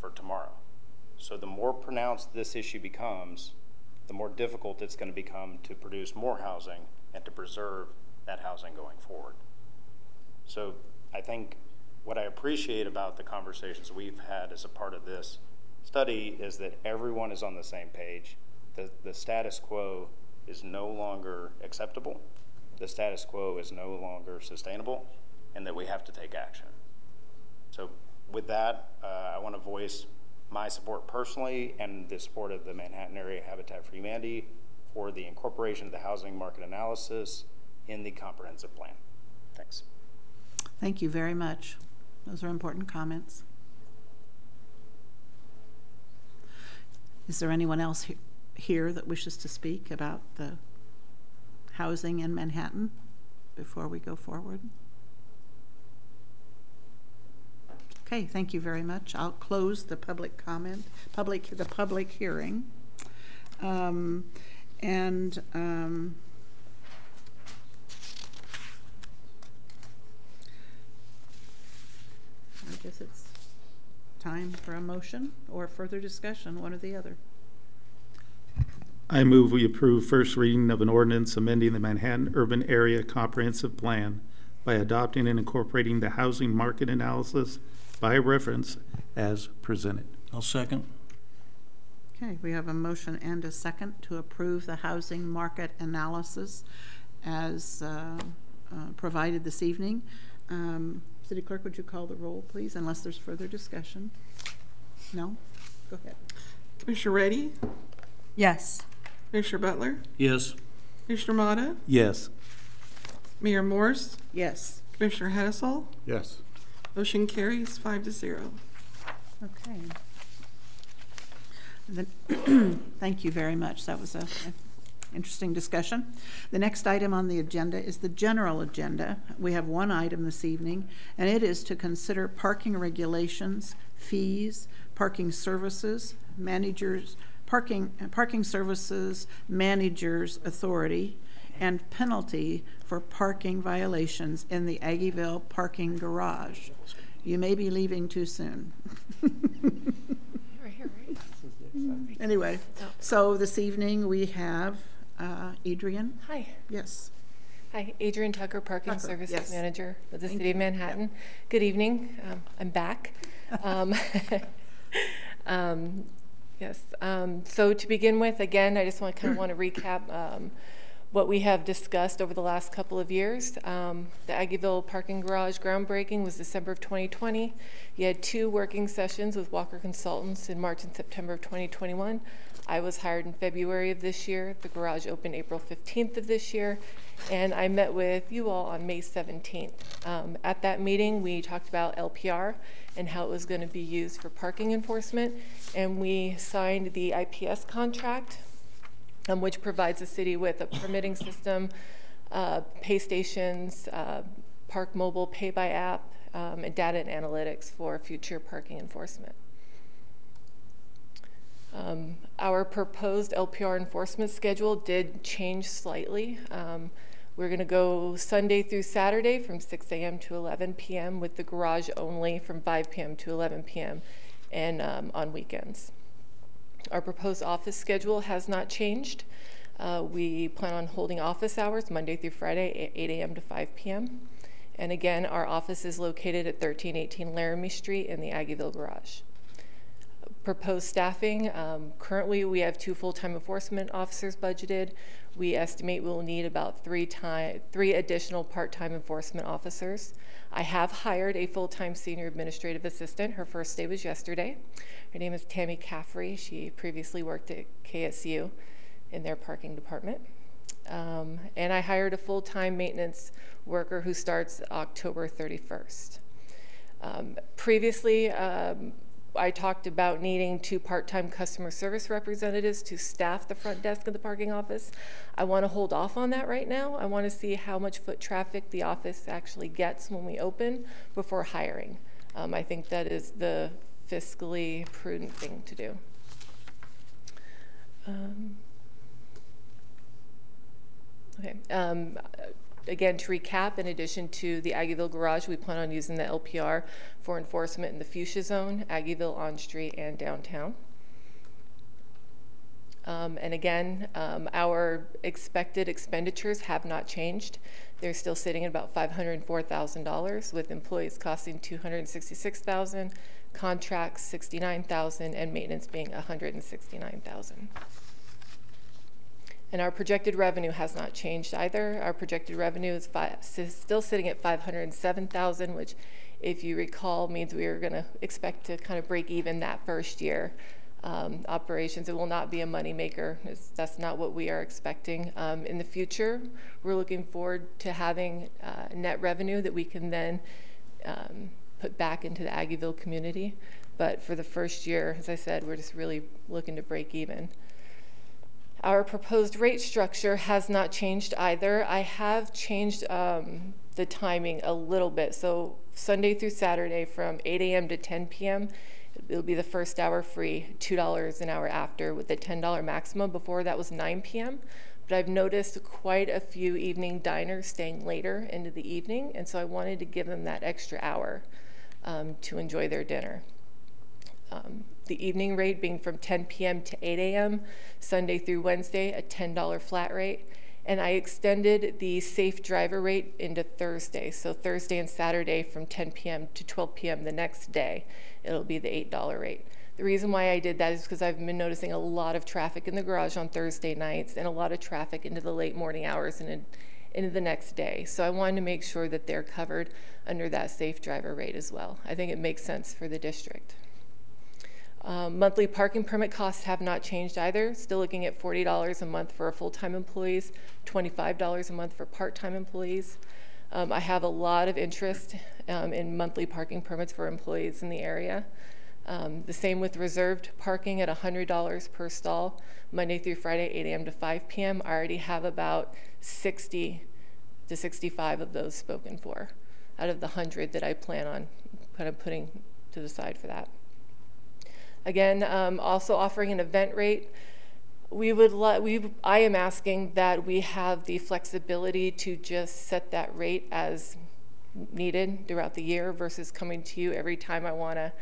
for tomorrow. So the more pronounced this issue becomes, the more difficult it's going to become to produce more housing and to preserve that housing going forward. So I think what I appreciate about the conversations we've had as a part of this study is that everyone is on the same page. The status quo is no longer acceptable. The status quo is no longer sustainable, and that we have to take action. So with that, I want to voice my support personally and the support of the Manhattan Area Habitat for Humanity for the incorporation of the housing market analysis in the comprehensive plan. Thanks. Thank you very much. Those are important comments. Is there anyone else here that wishes to speak about the housing in Manhattan before we go forward? Okay, thank you very much. I'll close the public comment, the public hearing. I guess it's time for a motion or further discussion, one or the other. I move we approve first reading of an ordinance amending the Manhattan Urban Area Comprehensive Plan by adopting and incorporating the housing market analysis by reference as presented. I'll second. Okay, we have a motion and a second to approve the housing market analysis as provided this evening. City Clerk, would you call the roll, please, unless there's further discussion? No? Go ahead. Commissioner Reddy? Yes. Commissioner Butler? Yes. Commissioner Motta? Yes. Mayor Morse? Yes. Commissioner Hattasol? Yes. Motion carries 5-0. Okay. Thank you very much. That was an interesting discussion. The next item on the agenda is the general agenda. We have one item this evening, and it is to consider parking regulations, fees, parking services, parking services managers authority, and penalty for parking violations in the Aggieville Parking Garage. You may be leaving too soon. Right here, right? Anyway, so this evening we have Adrian. Hi. Yes. Hi, Adrian Tucker, Parking Services yes. Manager with the City of Manhattan. Yep. Good evening. I'm back. Yes. So to begin with, again, I just want to recap what we have discussed over the last couple of years. The Aggieville Parking Garage groundbreaking was December of 2020. You had 2 working sessions with Walker Consultants in March and September of 2021. I was hired in February of this year. The garage opened April 15th of this year. and I met with you all on May 17th. At that meeting, we talked about LPR and how it was going to be used for parking enforcement, and we signed the IPS contract, which provides the city with a permitting system, pay stations, Park Mobile Pay by App, and data and analytics for future parking enforcement. Our proposed LPR enforcement schedule did change slightly. We're going to go Sunday through Saturday from 6 a.m. to 11 p.m. with the garage only from 5 p.m. to 11 p.m. and on weekends. Our proposed office schedule has not changed. We plan on holding office hours Monday through Friday, 8 a.m. to 5 p.m. And again, our office is located at 1318 Laramie Street in the Aggieville Garage. Proposed staffing, currently we have 2 full-time enforcement officers budgeted. We estimate we'll need about 3 additional part-time enforcement officers. I have hired a full-time senior administrative assistant. Her first day was yesterday. Her name is Tammy Caffrey. She previously worked at KSU in their parking department. And I hired a full-time maintenance worker who starts October 31st. Previously, I talked about needing 2 part-time customer service representatives to staff the front desk of the parking office. I want to hold off on that right now. I want to see how much foot traffic the office actually gets when we open before hiring. I think that is the fiscally prudent thing to do. Again, to recap, in addition to the Aggieville Garage, we plan on using the LPR for enforcement in the Fuchsia Zone, Aggieville, On Street, and downtown. And again, our expected expenditures have not changed. They're still sitting at about $504,000, with employees costing $266,000, contracts $69,000, and maintenance being $169,000. And our projected revenue has not changed either. Our projected revenue is still sitting at $507,000, which, if you recall, means we are going to expect to kind of break even that first year. Operations, it will not be a money maker. That's not what we are expecting. In the future, we're looking forward to having net revenue that we can then put back into the Aggieville community. But for the first year, as I said, we're just really looking to break even. Our proposed rate structure has not changed either. I have changed the timing a little bit. So Sunday through Saturday from 8 a.m. to 10 p.m., it'll be the first hour free, $2 an hour after, with a $10 maximum. Before that was 9 p.m. But I've noticed quite a few evening diners staying later into the evening, and so I wanted to give them that extra hour to enjoy their dinner. The evening rate being from 10 p.m. to 8 a.m., Sunday through Wednesday, a $10 flat rate. And I extended the safe driver rate into Thursday. So Thursday and Saturday from 10 p.m. to 12 p.m. the next day, it'll be the $8 rate. The reason why I did that is because I've been noticing a lot of traffic in the garage on Thursday nights and a lot of traffic into the late morning hours and into the next day. So I wanted to make sure that they're covered under that safe driver rate as well. I think it makes sense for the district. Monthly parking permit costs have not changed either. Still looking at $40 a month for full-time employees, $25 a month for part-time employees. I have a lot of interest in monthly parking permits for employees in the area. The same with reserved parking at $100 per stall, Monday through Friday, 8 a.m. to 5 p.m. I already have about 60 to 65 of those spoken for out of the 100 that I plan on kind of putting to the side for that. Again, also offering an event rate. I am asking that we have the flexibility to just set that rate as needed throughout the year versus coming to you every time I want to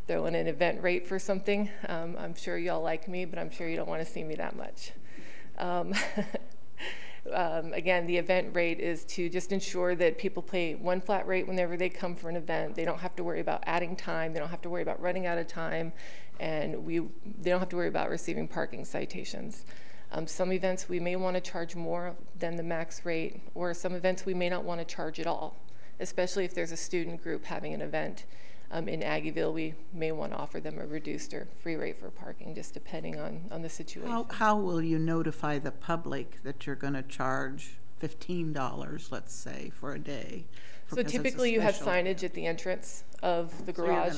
throw in an event rate for something. I'm sure y'all like me, but I'm sure you don't want to see me that much. Again, the event rate is to just ensure that people pay one flat rate whenever they come for an event. They don't have to worry about adding time. They don't have to worry about running out of time. And they don't have to worry about receiving parking citations. Some events we may want to charge more than the max rate, or some events we may not want to charge at all, especially if there's a student group having an event. In Aggieville, we may want to offer them a reduced or free rate for parking, just depending on the situation. How will you notify the public that you're going to charge $15, let's say, for a day. So typically you have signage at the entrance of the garage.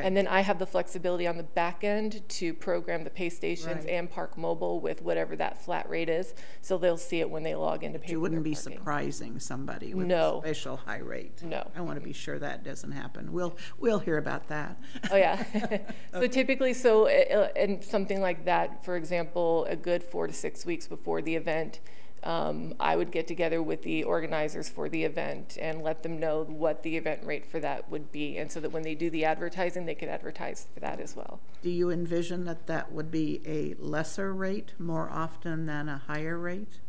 And then I have the flexibility on the back end to program the pay stations and Park Mobile with whatever that flat rate is. So they'll see it when they log in to pay for their parking. You wouldn't be surprising somebody with a special high rate. No. I want to be sure that doesn't happen. We'll hear about that. Oh, yeah. So typically, and something like that, for example, a good 4 to 6 weeks before the event, I would get together with the organizers for the event and let them know what the event rate for that would be, and so that when they do the advertising, they could advertise for that as well. Do you envision that that would be a lesser rate more often than a higher rate?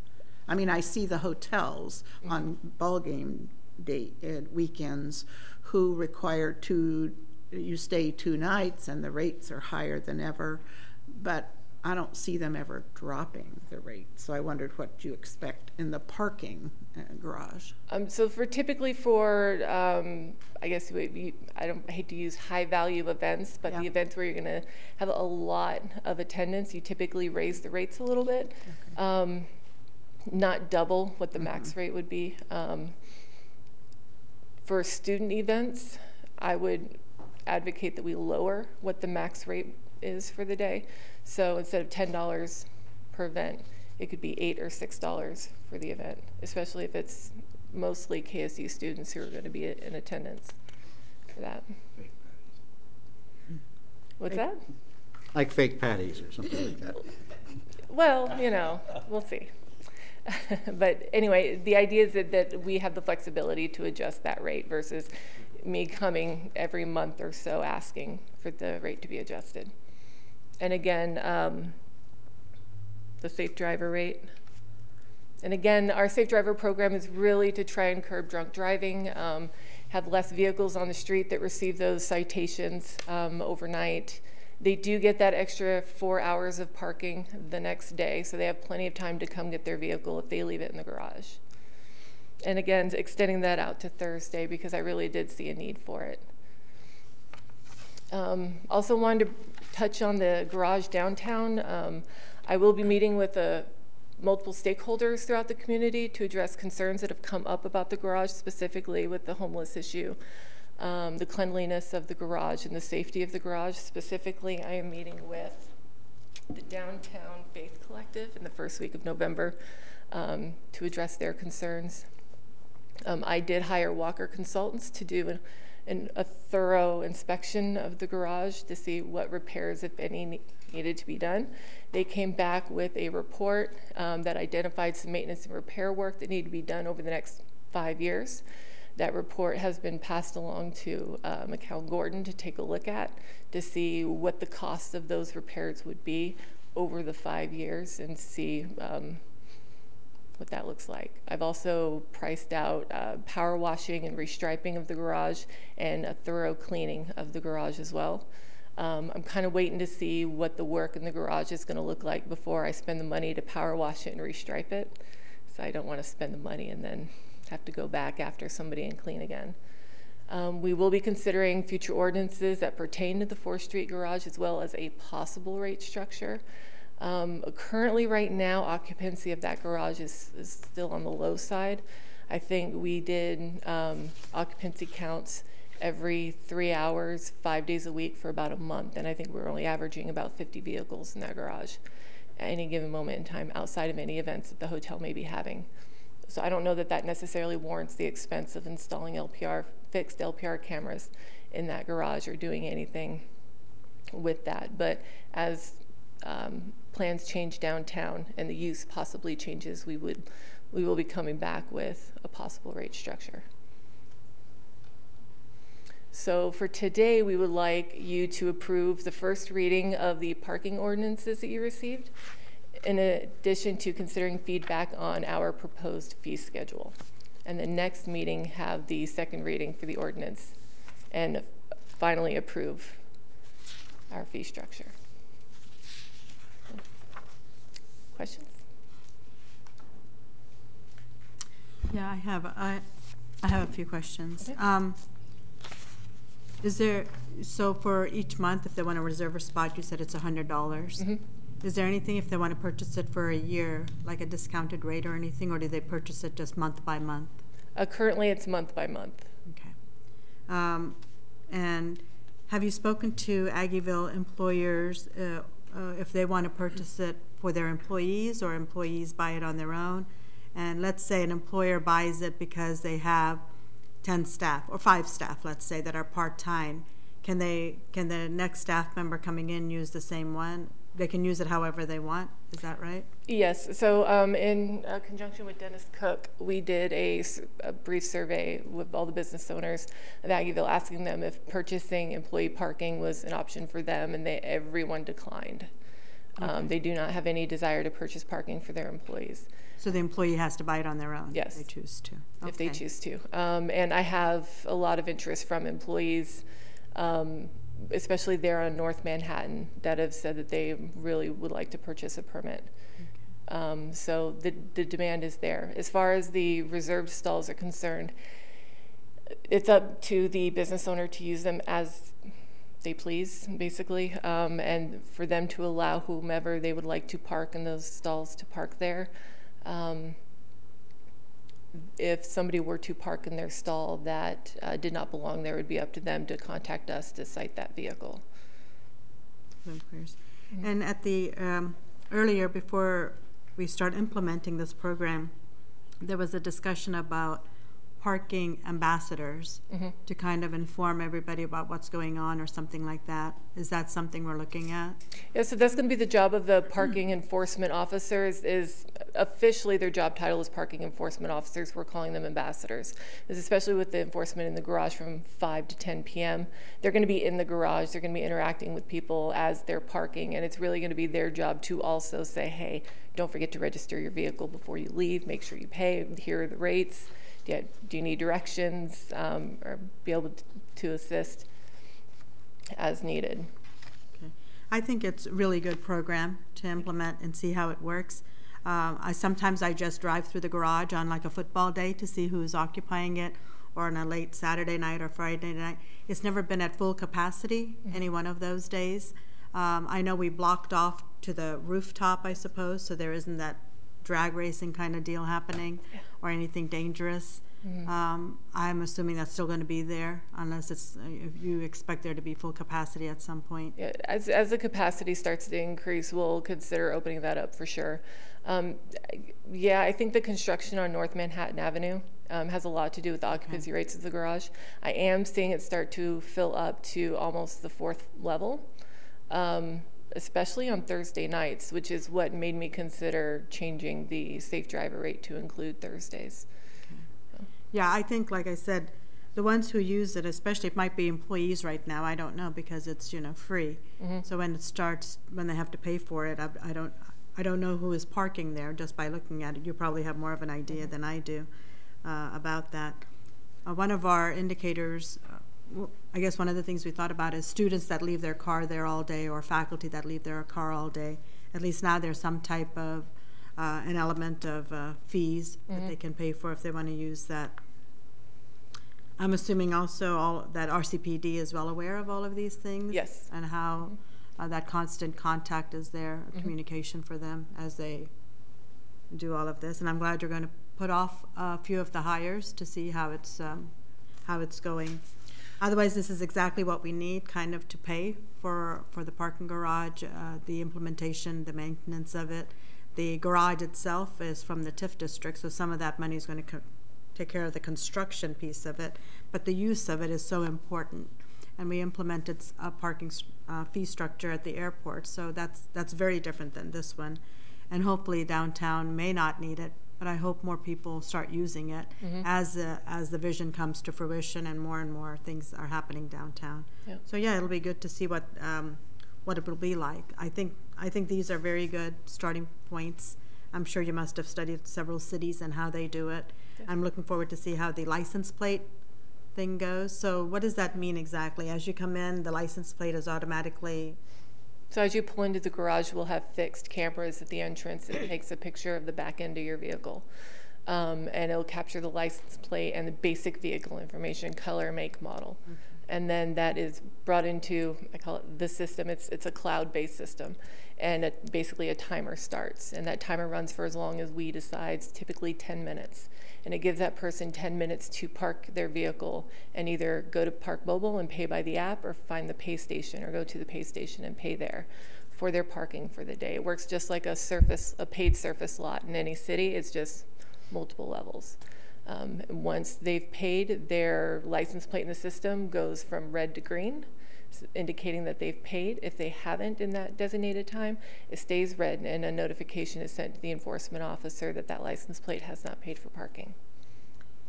I mean, I see the hotels on ball game day weekends who require you stay 2 nights and the rates are higher than ever, but I don't see them ever dropping the rate. So I wondered what you expect in the parking garage. So typically for, I guess I hate to use high value events, but the events where you're going to have a lot of attendance, you typically raise the rates a little bit, not double what the max rate would be. For student events, I would advocate that we lower what the max rate is for the day. So instead of $10 per event, it could be $8 or $6 for the event, especially if it's mostly KSU students who are going to be in attendance for that. What's that? Like fake patties or something like that. Well, we'll see. But anyway, the idea is that we have the flexibility to adjust that rate versus me coming every month or so asking for the rate to be adjusted. And again, the safe driver rate. And again, our safe driver program is really to try and curb drunk driving, have less vehicles on the street that receive those citations overnight. They do get that extra 4 hours of parking the next day, so they have plenty of time to come get their vehicle if they leave it in the garage. And again, extending that out to Thursday because I really did see a need for it. Also wanted to touch on the garage downtown. I will be meeting with multiple stakeholders throughout the community to address concerns that have come up about the garage, specifically with the homeless issue, the cleanliness of the garage and the safety of the garage. Specifically, I am meeting with the Downtown Faith Collective in the first week of November to address their concerns. I did hire Walker Consultants to do a thorough inspection of the garage to see what repairs, if any, needed to be done. They came back with a report that identified some maintenance and repair work that needed to be done over the next 5 years. That report has been passed along to McCall Gordon to take a look at to see what the cost of those repairs would be over the 5 years and see what that looks like. I've also priced out power washing and restriping of the garage and a thorough cleaning of the garage as well. I'm kind of waiting to see what the work in the garage is going to look like before I spend the money to power wash it and restripe it. So I don't want to spend the money and then have to go back after somebody and clean again. We will be considering future ordinances that pertain to the 4th Street garage as well as a possible rate structure. Currently right now, occupancy of that garage is still on the low side. I think we did occupancy counts every 3 hours, 5 days a week for about a month, and I think we're only averaging about 50 vehicles in that garage at any given moment in time outside of any events that the hotel may be having. So I don't know that that necessarily warrants the expense of installing fixed LPR cameras in that garage or doing anything with that. But as plans change downtown and the use possibly changes, we will be coming back with a possible rate structure. So for today, we would like you to approve the first reading of the parking ordinances that you received, in addition to considering feedback on our proposed fee schedule. And the next meeting have the second reading for the ordinance and finally approve our fee structure. Questions? Yeah, I have a few questions. Okay. Is there, so for each month, if they want to reserve a spot, you said it's $100. Mm-hmm. Is there anything if they want to purchase it for a year, like a discounted rate or anything, or do they purchase it just month by month? Currently, it's month by month. Okay. And have you spoken to Aggieville employers if they want to purchase it for their employees, or employees buy it on their own? And let's say an employer buys it because they have 10 staff or 5 staff, let's say, that are part-time. Can the next staff member coming in use the same one? They can use it however they want. Is that right? Yes. So in conjunction with Dennis Cook, we did a brief survey with all the business owners of Aggieville, asking them if purchasing employee parking was an option for them, and everyone declined. Okay. They do not have any desire to purchase parking for their employees. So the employee has to buy it on their own? Yes. If they choose to. Okay. If they choose to. And I have a lot of interest from employees, especially there on North Manhattan, that have said that they really would like to purchase a permit. Okay. So the demand is there. As far as the reserved stalls are concerned, it's up to the business owner to use them as they please, basically, and for them to allow whomever they would like to park in those stalls to park there. If somebody were to park in their stall that did not belong there, it would be up to them to contact us to cite that vehicle. Mm-hmm. And at the earlier, before we start implementing this program, there was a discussion about parking ambassadors to kind of inform everybody about what's going on or something like that. Is that something we're looking at? Yeah, so that's going to be the job of the parking enforcement officers. Is officially their job title is parking enforcement officers. We're calling them ambassadors. Because especially with the enforcement in the garage from 5 to 10 p.m., they're going to be in the garage. They're going to be interacting with people as they're parking, and it's really going to be their job to also say, hey, don't forget to register your vehicle before you leave. Make sure you pay. Here are the rates. Do you need directions, or be able to assist as needed? Okay. I think it's a really good program to implement and see how it works. Sometimes I just drive through the garage on like a football day to see who's occupying it, or on a late Saturday night or Friday night. It's never been at full capacity any one of those days. I know we blocked off to the rooftop, I suppose, so there isn't that drag racing kind of deal happening or anything dangerous. I'm assuming that's still going to be there, unless it's if you expect there to be full capacity at some point. Yeah, as the capacity starts to increase, we'll consider opening that up for sure. Yeah, I think the construction on North Manhattan Avenue has a lot to do with the occupancy rates of the garage. I am seeing it start to fill up to almost the 4th level. Especially on Thursday nights, which is what made me consider changing the safe driver rate to include Thursdays. Okay. Yeah, I think, like I said, the ones who use it, especially, it might be employees right now, I don't know, because it's, free. So when it starts, when they have to pay for it, I don't know who is parking there just by looking at it. You probably have more of an idea than I do about that. One of our indicators, I guess one of the things we thought about is students that leave their car there all day, or faculty that leave their car all day. At least now there's some type of an element of fees that they can pay for if they want to use that. I'm assuming also that RCPD is well aware of all of these things. Yes. And how that constant contact is there, communication for them as they do all of this. And I'm glad you're going to put off a few of the hires to see how it's going. Otherwise, this is exactly what we need, kind of, to pay for the parking garage, the implementation, the maintenance of it. The garage itself is from the TIF district, so some of that money is going to take care of the construction piece of it, but the use of it is so important. And we implemented a parking fee structure at the airport, so that's very different than this one. And hopefully downtown may not need it, but I hope more people start using it as the vision comes to fruition and more things are happening downtown. Yep. So yeah, it'll be good to see what it will be like. I think these are very good starting points. I'm sure you must have studied several cities and how they do it. Yes. I'm looking forward to see how the license plate thing goes. So what does that mean exactly? As you come in, the license plate is automatically... So as you pull into the garage, we'll have fixed cameras at the entrance. It takes a picture of the back end of your vehicle. and it'll capture the license plate and the basic vehicle information, color, make, model. And then that is brought into, I call it the system. It's a cloud-based system, and basically a timer starts, and that timer runs for as long as we decide, typically 10 minutes. And it gives that person 10 minutes to park their vehicle and either go to Park Mobile and pay by the app, or find the pay station or go to the pay station and pay there for their parking for the day. It works just like a paid surface lot in any city. It's just multiple levels. Once they've paid, their license plate in the system goes from red to green, indicating that they've paid. If they haven't in that designated time, it stays red, and a notification is sent to the enforcement officer that that license plate has not paid for parking.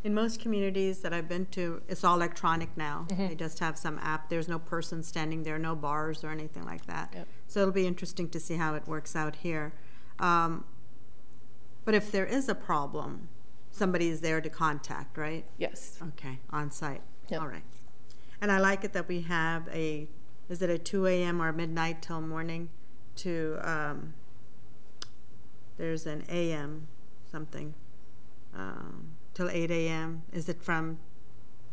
In most communities that I've been to, it's all electronic now. They just have some app. There's no person standing there, no bars or anything like that. So it'll be interesting to see how it works out here. But if there is a problem, somebody is there to contact, right? Yes. Okay, on site. All right. And I like it that we have is it a 2 a.m. or midnight till morning to, there's an a.m. something, till 8 a.m. Is it from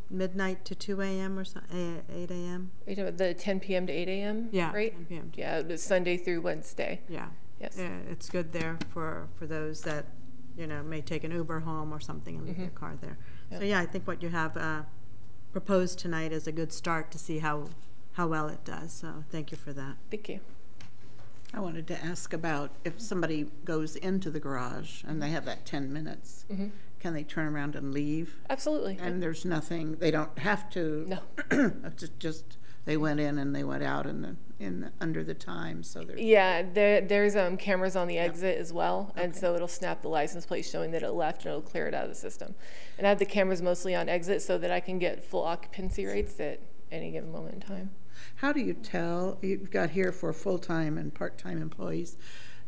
midnight to 2 a.m. or something, 8 a.m.? The 10 p.m. to 8 a.m. Yeah, right? 10 p.m. Yeah, it's Sunday through Wednesday. Yeah. Yes. Yeah, it's good there for those that, may take an Uber home or something and leave their car there. So yeah, I think what you have proposed tonight is a good start to see how well it does. So thank you for that. Thank you. I wanted to ask about if somebody goes into the garage and they have that 10 minutes, can they turn around and leave? Absolutely. And there's nothing, they don't have to. No. just they went in and they went out under the time. So there's cameras on the exit as well, and so it'll snap the license plate showing that it left, and it'll clear it out of the system. And I have the cameras mostly on exit so that I can get full occupancy rates at any given moment in time. How do you tell, you've got here for full-time and part-time employees,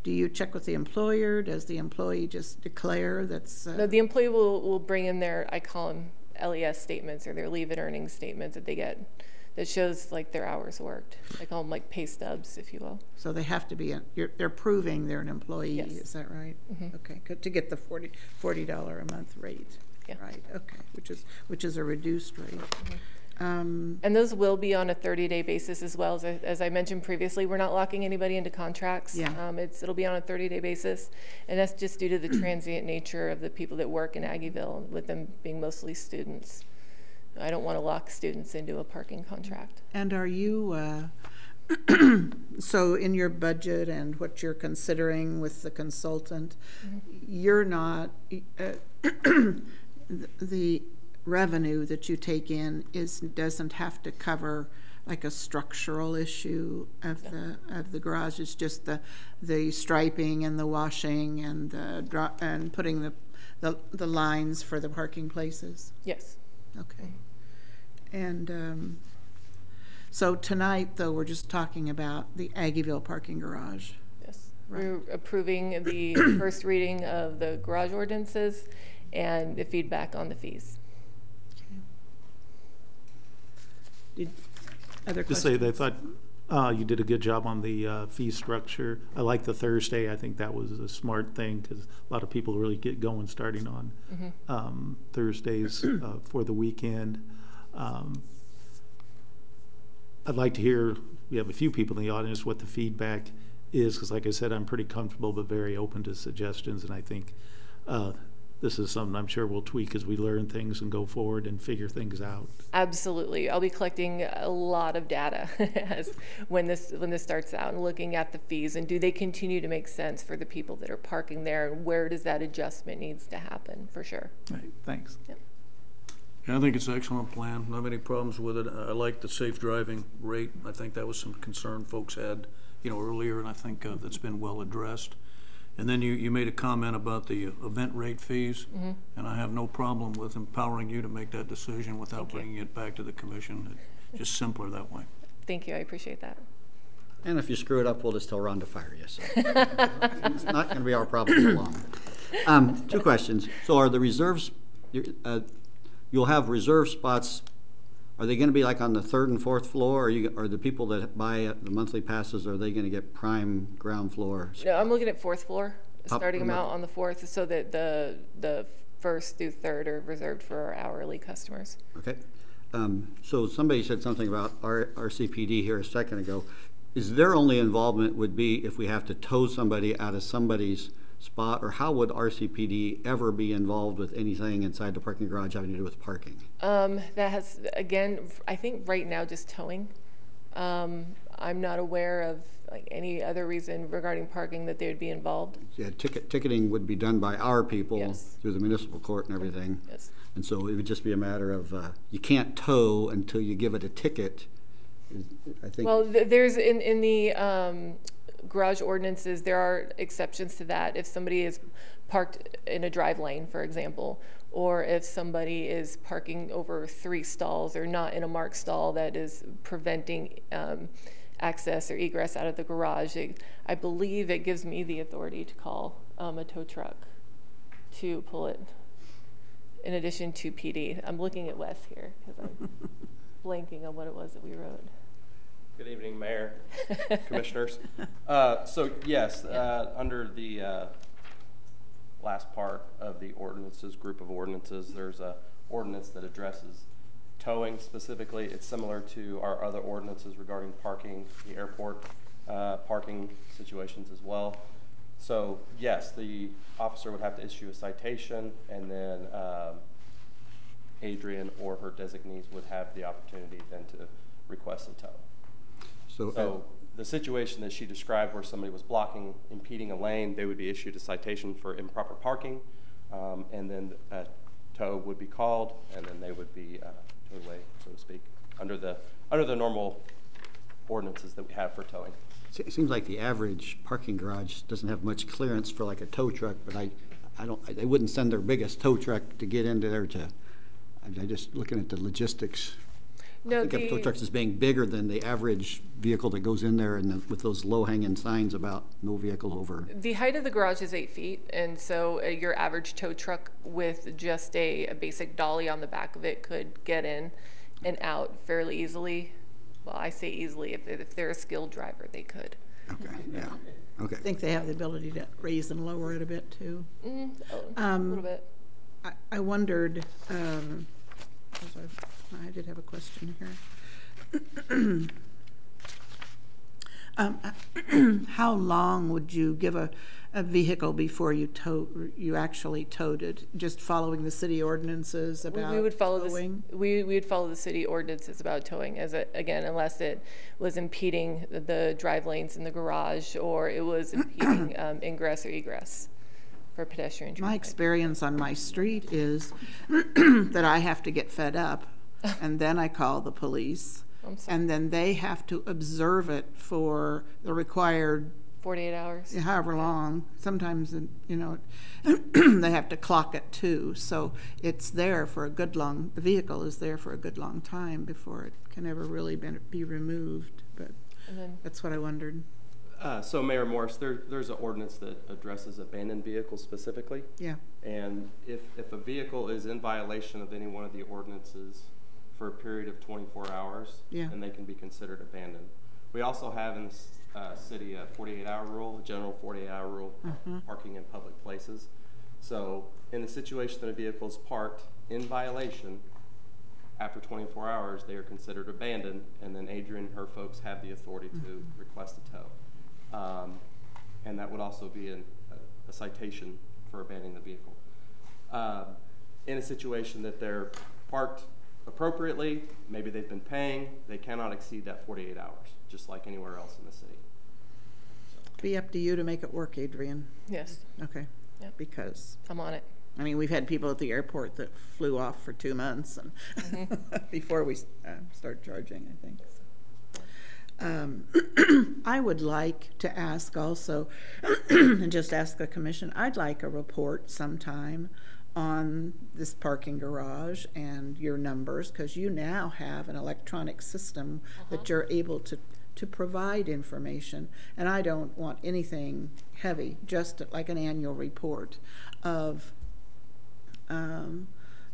do you check with the employer? Does the employee just declare that's... No, the employee will bring in their, I call them LES statements, or their leave and earnings statements that they get that shows like their hours worked. I call them like pay stubs, if you will. So they have to be, they're proving they're an employee, yes. Is that right? Okay, good, to get the $40 a month rate. Yeah. Right, okay, which is a reduced rate. And those will be on a 30-day basis as well. As I mentioned previously, we're not locking anybody into contracts. Yeah. It'll be on a 30-day basis, and that's just due to the transient nature of the people that work in Aggieville, with them being mostly students. I don't want to lock students into a parking contract. And are you, so in your budget and what you're considering with the consultant, you're not, the revenue that you take in doesn't have to cover like a structural issue of the garage. It's just the striping and the washing and and putting the lines for the parking places. Yes. Okay. And so tonight, though, we're just talking about the Aggieville Parking Garage. Yes. Right. We're approving the first reading of the garage ordinances and the feedback on the fees. Other questions? Just say they thought you did a good job on the fee structure. I like the Thursday. I think that was a smart thing because a lot of people really get going starting on Thursdays for the weekend. I'd like to hear, we have a few people in the audience, what the feedback is, because like I said, I'm pretty comfortable but very open to suggestions, and I think this is something I'm sure we'll tweak as we learn things and go forward and figure things out. Absolutely. I'll be collecting a lot of data when this starts out, and looking at the fees and do they continue to make sense for the people that are parking there, and where does that adjustment needs to happen, for sure. Right, thanks. Yep. Yeah, I think it's an excellent plan. Not many problems with it. I like the safe driving rate. I think that was some concern folks had, earlier, and I think that's been well addressed. And then you made a comment about the event rate fees, and I have no problem with empowering you to make that decision without bringing it back to the commission. It's just simpler that way. Thank you. I appreciate that. And if you screw it up, we'll just tell Ron to fire you. So it's not going to be our problem for long. 2 questions. So are the reserves, you'll have reserve spots, are they going to be like on the 3rd and 4th floor? Or the people that buy the monthly passes, are they going to get prime ground floor? No, I'm looking at 4th floor, starting them out on the 4th, so that the first through third are reserved for our hourly customers. Okay. So somebody said something about RCPD here a second ago. Is their only involvement would be if we have to tow somebody out of somebody's spot, or how would RCPD ever be involved with anything inside the parking garage having to do with parking? That has, again, I think right now just towing. I'm not aware of like any other reason regarding parking that they would be involved. Yeah, ticketing would be done by our people. Yes. Through the municipal court and everything. Yes. And so it would just be a matter of you can't tow until you give it a ticket. I think. Well, there's in the garage ordinances, there are exceptions to that. If somebody is parked in a drive lane, for example, or if somebody is parking over 3 stalls or not in a marked stall that is preventing access or egress out of the garage, I believe it gives me the authority to call a tow truck to pull it, in addition to PD. I'm looking at Wes here because I'm blanking on what it was that we wrote. Good evening, Mayor, Commissioners. So yes, under the last part of the ordinances, group of ordinances, there's a ordinance that addresses towing specifically. It's similar to our other ordinances regarding parking, the airport parking situations as well. So yes, the officer would have to issue a citation, and then Adrian or her designees would have the opportunity then to request a tow. So the situation that she described where somebody was blocking, impeding a lane, they would be issued a citation for improper parking, and then a tow would be called, and then they would be towed away, so to speak, under the normal ordinances that we have for towing. It seems like the average parking garage doesn't have much clearance for like a tow truck, but they wouldn't send their biggest tow truck to get into there I'm just looking at the logistics. No, I think of tow trucks as being bigger than the average vehicle that goes in there, and with those low-hanging signs about no vehicles over. The height of the garage is 8 feet, and so your average tow truck with just a basic dolly on the back of it could get in and out fairly easily. Well, I say easily. If they're a skilled driver, they could. Okay, yeah. Okay. I think they have the ability to raise and lower it a bit, too. A little bit. I wondered, I did have a question here. How long would you give a vehicle before you actually towed it? Just following the city ordinances about we would follow towing? We would follow the city ordinances about towing, again, unless it was impeding the drive lanes in the garage or it was impeding ingress or egress for pedestrian traffic. My experience on my street is that I have to get fed up, and then I call the police, and then they have to observe it for the required 48 hours, however long. Sometimes, they have to clock it too. So it's there for a good long. The vehicle is there for a good long time before it can ever really be removed. But that's what I wondered. So Mayor Morris, there's an ordinance that addresses abandoned vehicles specifically. Yeah. And if a vehicle is in violation of any one of the ordinances for a period of 24 hours, then they can be considered abandoned. We also have in the city a 48-hour rule, a general 48-hour rule, parking in public places. So in the situation that a vehicle is parked in violation, after 24 hours, they are considered abandoned, and then Adrian and her folks have the authority to request a tow. And that would also be a citation for abandoning the vehicle. In a situation that they're parked appropriately, maybe they've been paying, they cannot exceed that 48 hours, just like anywhere else in the city. Be up to you to make it work, Adrian. Yes. Okay. Yep. Because I'm on it. I mean, we've had people at the airport that flew off for 2 months and before we start charging, I think. I would like to ask also, and just ask the commission, I'd like a report sometime on this parking garage and your numbers, because you now have an electronic system that you're able to provide information, and I don't want anything heavy, just like an annual report of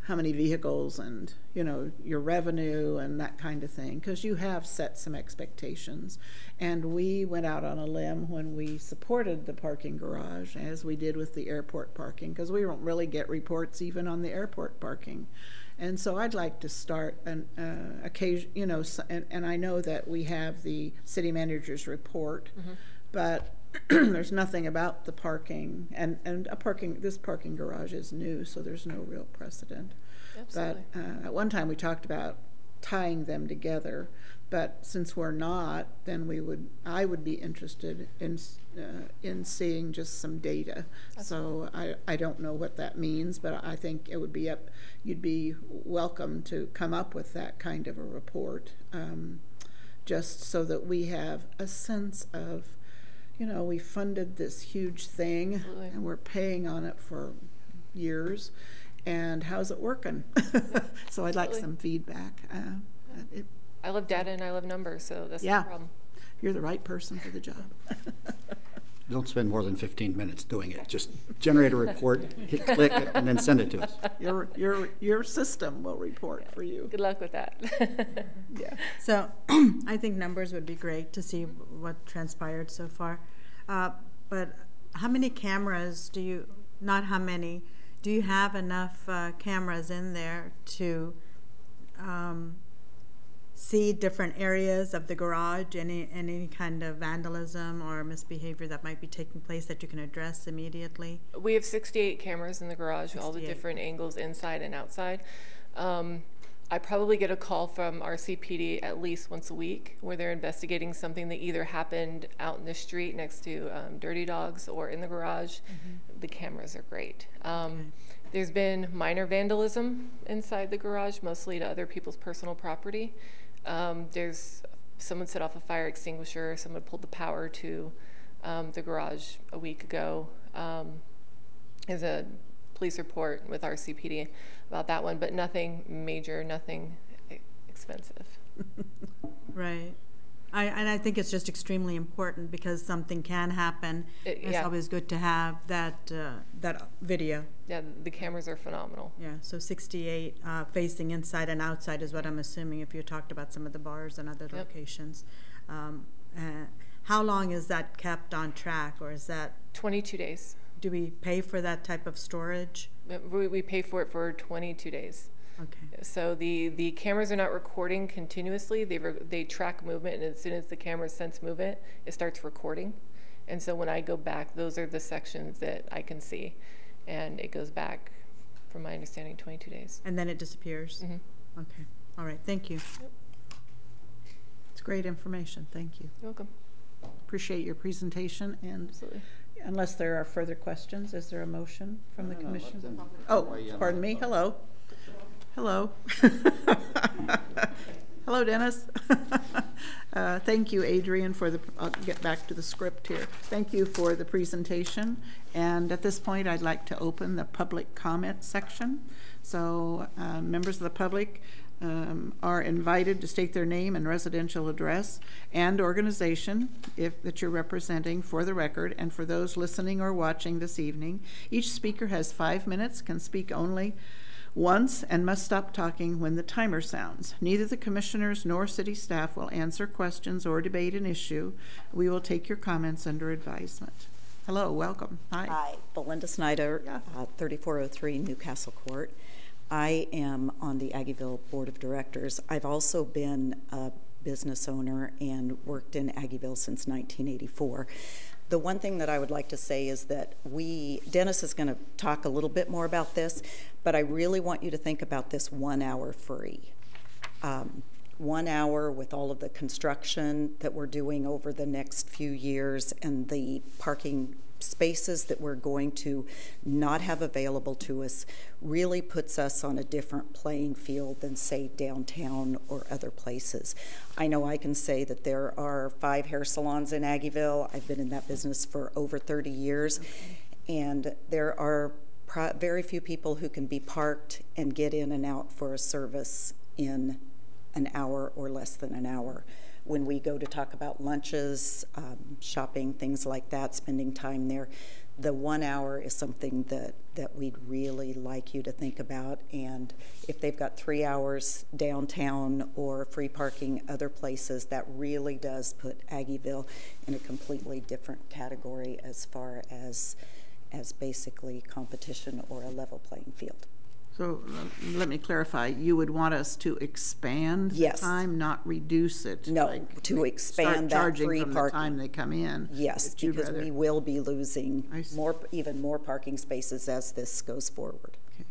how many vehicles and, you know, your revenue and that kind of thing, because you have set some expectations. And we went out on a limb when we supported the parking garage, as we did with the airport parking, because we don't really get reports even on the airport parking. And so I'd like to start an occasion, you know, and I know that we have the city manager's report, but there's nothing about the parking, and this parking garage is new, so there's no real precedent. Absolutely. But at one time we talked about tying them together, but since we're not, then I would be interested in seeing just some data. So I don't know what that means, but I think it would be you'd be welcome to come up with that kind of a report, just so that we have a sense of, you know, we funded this huge thing. Absolutely. And we're paying on it for years, and how's it working? So I'd like some feedback. I love data and I love numbers, so that's no problem. You're the right person for the job. Don't spend more than 15 minutes doing it. Just generate a report, hit click, and then send it to us. Your system will report for you. Good luck with that. Yeah. So I think numbers would be great to see what transpired so far. But how many cameras do you, not how many, do you have enough cameras in there to see different areas of the garage, any kind of vandalism or misbehavior that might be taking place that you can address immediately? We have 68 cameras in the garage, all the different angles inside and outside. I probably get a call from our CPD at least once a week where they're investigating something that either happened out in the street next to dirty dogs or in the garage. The cameras are great. There's been minor vandalism inside the garage, mostly to other people's personal property. There's someone set off a fire extinguisher, someone pulled the power to the garage a week ago. There's a police report with our CPD about that one, but nothing major, nothing expensive. Right. And I think it's just extremely important because something can happen. It's always good to have that video. Yeah, the cameras are phenomenal. Yeah, so 68 facing inside and outside is what I'm assuming if you talked about some of the bars and other locations. How long is that kept on track, or is that? 22 days. Do we pay for that type of storage? We pay for it for 22 days. Okay. So the cameras are not recording continuously. They track movement, and as soon as the camera sense movement, it starts recording. And so when I go back, those are the sections that I can see, and it goes back, from my understanding, 22 days. And then it disappears. Okay. All right. Thank you. Yep. It's great information. Thank you. You're welcome. Appreciate your presentation. And absolutely. Unless there are further questions, is there a motion from the commission? Oh, pardon me. Hello. Hello. Hello, Dennis. Thank you, Adrian, for I'll get back to the script here. Thank you for the presentation. And at this point, I'd like to open the public comment section. So members of the public are invited to state their name and residential address and organization that you're representing for the record. And for those listening or watching this evening, each speaker has 5 minutes, can speak only once, and must stop talking when the timer sounds. Neither the commissioners nor city staff will answer questions or debate an issue. We will take your comments under advisement. Hello, welcome. Hi. Hi, Belinda Snyder, 3403 Newcastle Court. I am on the Aggieville Board of Directors. I've also been a business owner and worked in Aggieville since 1984. The one thing that I would like to say is that Dennis is going to talk a little bit more about this, but I really want you to think about this 1 hour free. 1 hour with all of the construction that we're doing over the next few years and the parking spaces that we're going to not have available to us really puts us on a different playing field than, say, downtown or other places. I know I can say that there are 5 hair salons in Aggieville. I've been in that business for over 30 years, and there are very few people who can be parked and get in and out for a service in an hour or less than an hour. When we go to talk about lunches, shopping, things like that, spending time there, The 1 hour is something that we'd really like you to think about, and if they've got 3 hours downtown or free parking other places, that really does put Aggieville in a completely different category as far as basically competition or a level playing field. So let me clarify, you would want us to expand the time, not reduce it? No, like to expand that charging free from parking. the time they come in? Yes, because we will be losing even more parking spaces as this goes forward. Okay.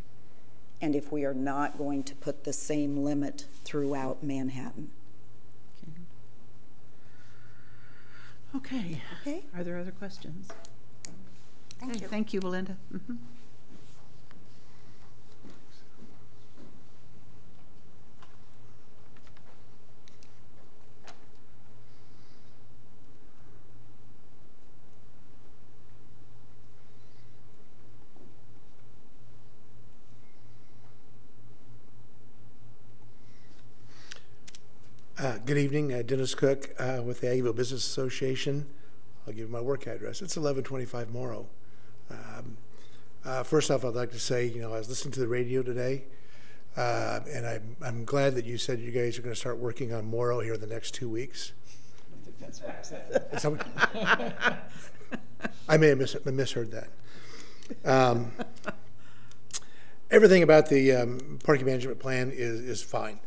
And if we are not going to put the same limit throughout Manhattan. Okay. Okay. Are there other questions? Thank you. Thank you, Belinda. Mm-hmm. Good evening, Dennis Cook with the Aggieville Business Association. I'll give you my work address. It's 1125 Morrow. First off, I'd like to say, I was listening to the radio today, and I'm glad that you said you guys are going to start working on Morrow here in the next 2 weeks. I think that's what I said. I may have misheard that. Everything about the parking management plan is fine.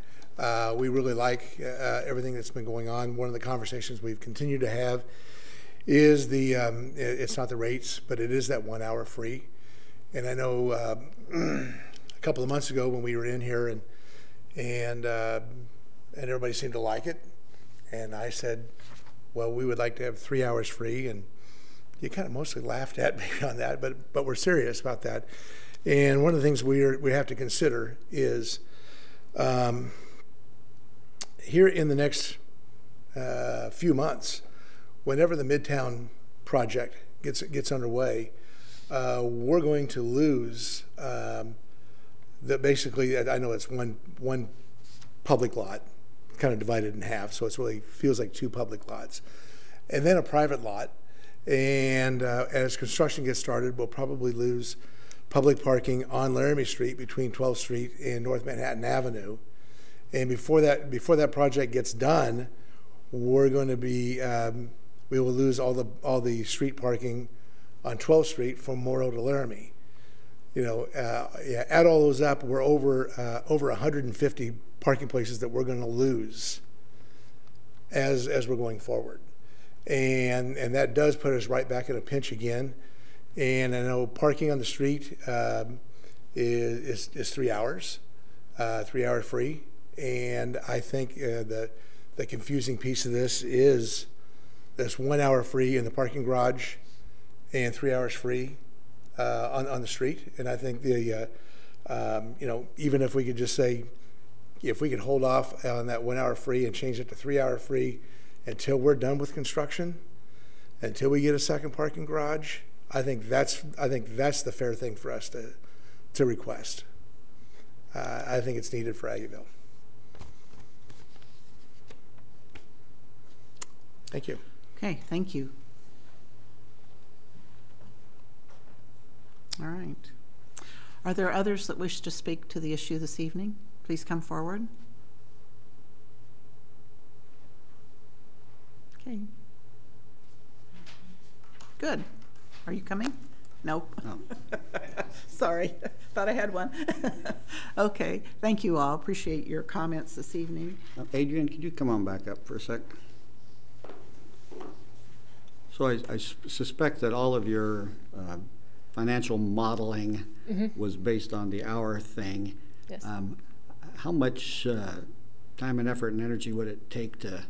We really like everything that's been going on. One of the conversations we've continued to have is it's not the rates, but it is that 1 hour free. And I know a couple of months ago when we were in here and everybody seemed to like it. And I said, well, we would like to have 3 hours free. And you kind of mostly laughed at me on that, but we're serious about that. And one of the things we have to consider is here in the next few months, whenever the Midtown project gets underway, we're going to lose basically, I know it's one public lot, kind of divided in half, so it really feels like 2 public lots, and then a private lot. And as construction gets started, we'll probably lose public parking on Laramie Street between 12th Street and North Manhattan Avenue. And before that project gets done, we're going to be we will lose all the street parking on 12th Street from Morrow to Laramie. Add all those up, we're over 150 parking places that we're going to lose as we're going forward, and that does put us right back in a pinch again. And I know parking on the street is 3 hours, 3 hour free. And I think the confusing piece of this is this 1 hour free in the parking garage and 3 hours free on the street. And I think even if we could just say, if we could hold off on that 1 hour free and change it to 3 hour free until we're done with construction, until we get a second parking garage, I think that's the fair thing for us to request. I think it's needed for Aggieville. Thank you. Okay, thank you. All right. Are there others that wish to speak to the issue this evening? Please come forward. Okay. Good. Are you coming? Nope. No. Sorry, thought I had one. Okay, thank you all. Appreciate your comments this evening. Adrian, could you come on back up for a sec? So I suspect that all of your financial modeling was based on the hour thing. Yes. How much time and effort and energy would it take to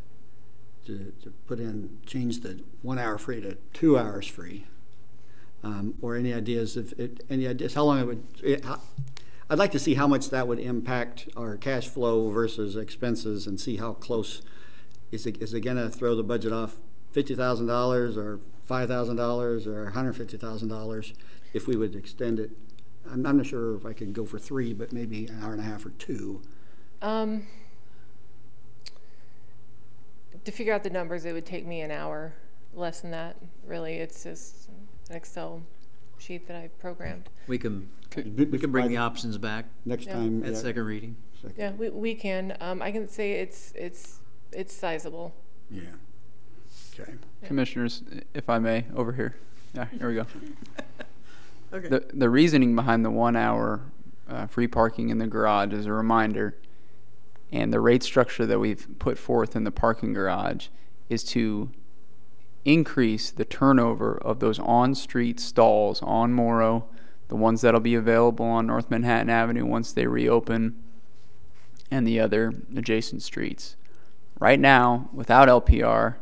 change the 1 hour free to 2 hours free? Or any ideas how long it would, I'd like to see how much that would impact our cash flow versus expenses and see how close, is it gonna throw the budget off $50,000 or $5,000 or $150,000 if we would extend it? I'm not sure if I could go for 3, but maybe an hour and a half or 2. To figure out the numbers, it would take me an hour, less than that. Really, it's just an Excel sheet that I've programmed. We can bring the options back next Yeah. time at second reading. Yeah, we can. I can say it's sizable. Yeah. Okay. Commissioners, if I may, over here. Yeah, here we go. Okay. The reasoning behind the 1 hour free parking in the garage is a reminder, and the rate structure that we've put forth in the parking garage is to increase the turnover of those on-street stalls on Morrow, the ones that'll be available on North Manhattan Avenue once they reopen, and the other adjacent streets. Right now, without LPR,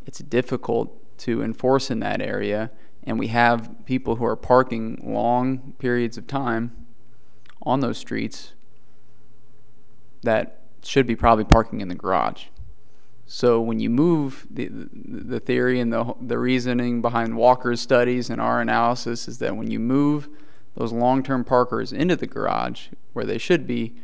it's difficult to enforce in that area, and we have people who are parking long periods of time on those streets that should be probably parking in the garage. So when you move, the theory and the reasoning behind Walker's studies and our analysis is that when you move those long-term parkers into the garage where they should be,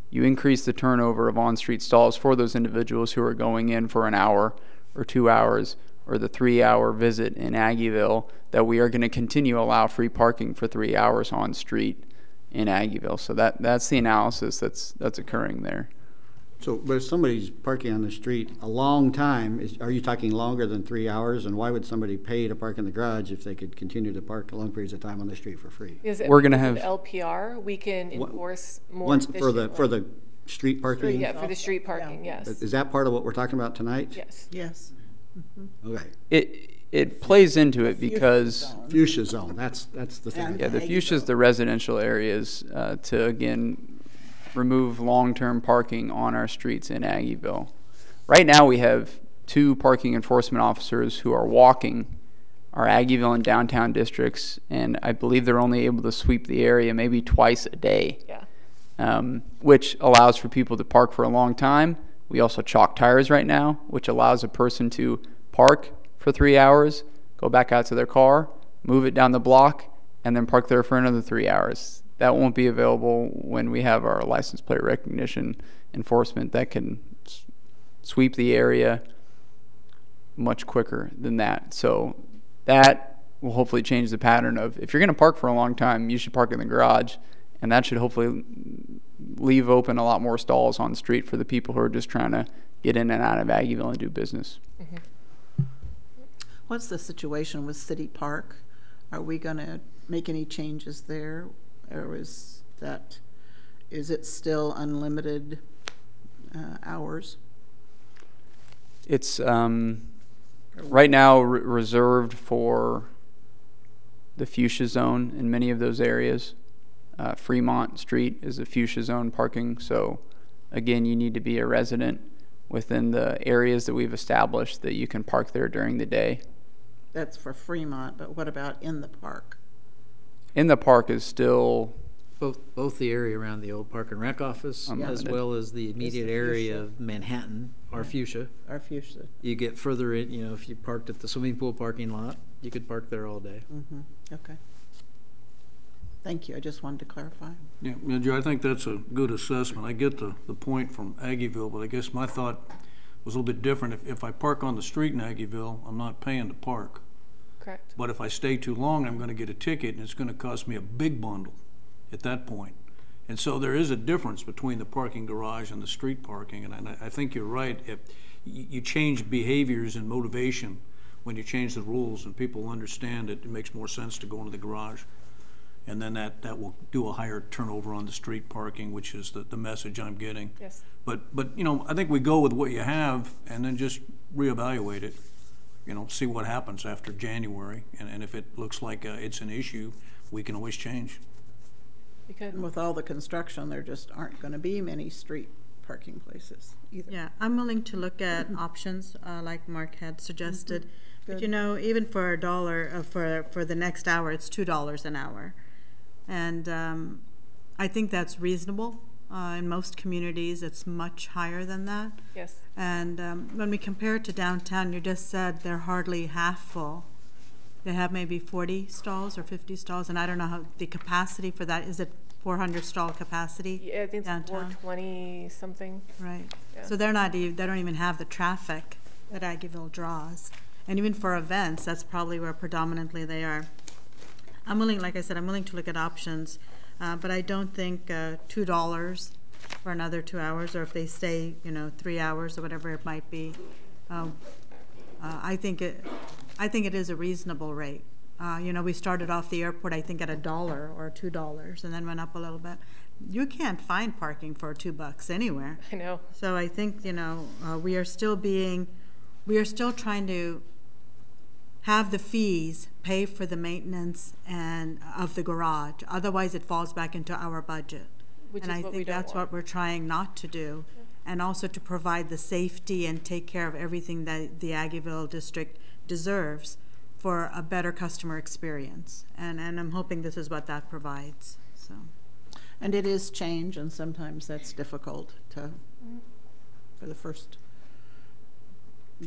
you increase the turnover of on-street stalls for those individuals who are going in for an hour or 2 hours or the 3-hour visit in Aggieville, that we are going to continue to allow free parking for 3 hours on street in Aggieville. So that's the analysis that's occurring there. So, but if somebody's parking on the street a long time, are you talking longer than 3 hours? And why would somebody pay to park in the garage if they could continue to park long periods of time on the street for free? We're going to have LPR. We can enforce more once for the street parking. Yeah, for the street parking. Yes. Is that part of what we're talking about tonight? Yes. Yes. Mm-hmm. Okay. It plays into it because fuchsia zone. That's the thing. Yeah, the fuchsia is the residential areas to again remove long-term parking on our streets in Aggieville. Right now we have 2 parking enforcement officers who are walking our Aggieville and downtown districts, and I believe they're only able to sweep the area maybe twice a day. Yeah. Which allows for people to park for a long time. We also chalk tires right now, which allows a person to park for 3 hours, go back out to their car, move it down the block, and then park there for another 3 hours. That won't be available when we have our license plate recognition enforcement that can sweep the area much quicker than that. So that will hopefully change the pattern of, if you're going to park for a long time, you should park in the garage, and that should hopefully leave open a lot more stalls on the street for the people who are just trying to get in and out of Aggieville and do business. Mm-hmm. What's the situation with City Park? Are we going to make any changes there? Or is it still unlimited hours? It's right now reserved for the fuchsia zone in many of those areas. Fremont Street is a fuchsia zone parking, so again, you need to be a resident within the areas that we've established that you can park there during the day. That's for Fremont, but what about in the park? In the park is still both the area around the old Park and Rec office as well as the immediate area of Manhattan, our fuchsia. Our fuchsia. You get further in, if you parked at the swimming pool parking lot, you could park there all day. Mm-hmm. Okay. Thank you. I just wanted to clarify. Yeah, Joe, I think that's a good assessment. I get the point from Aggieville, but I guess my thought was a little bit different. If I park on the street in Aggieville, I'm not paying to park. Correct. But if I stay too long, I'm going to get a ticket, and it's going to cost me a big bundle at that point. And so there is a difference between the parking garage and the street parking, and I think you're right. If you change behaviors and motivation when you change the rules, and people understand it makes more sense to go into the garage. And then that will do a higher turnover on the street parking, which is the message I'm getting. Yes. But I think we go with what you have and then just reevaluate it. See what happens after January, and if it looks like it's an issue, we can always change. And with all the construction, there just aren't going to be many street parking places either. Yeah, I'm willing to look at options like Mark had suggested. Mm-hmm. But even for $1 for the next hour, it's $2 an hour, and I think that's reasonable. In most communities, it's much higher than that. Yes. And when we compare it to downtown, you just said they're hardly half full. They have maybe 40 stalls or 50 stalls, and I don't know how the capacity for that. Is it 400 stall capacity? Yeah, I think downtown? it's 420 something. Right. Yeah. So they don't even have the traffic that Aggieville draws. And even for events, that's probably where predominantly they are. I'm willing, like I said, I'm willing to look at options, but I don't think $2 for another 2 hours, or if they stay, 3 hours or whatever it might be. I think it is a reasonable rate. We started off the airport, I think, at $1 or $2, and then went up a little bit. You can't find parking for $2 anywhere. I know. So I think, we are still trying to have the fees pay for the maintenance and of the garage. Otherwise, it falls back into our budget. Which and is I what think we don't that's want. what we're trying not to do. Yeah. And also to provide the safety and take care of everything that the Aggieville district deserves for a better customer experience. And I'm hoping this is what that provides. So. And it is change, and sometimes that's difficult for the first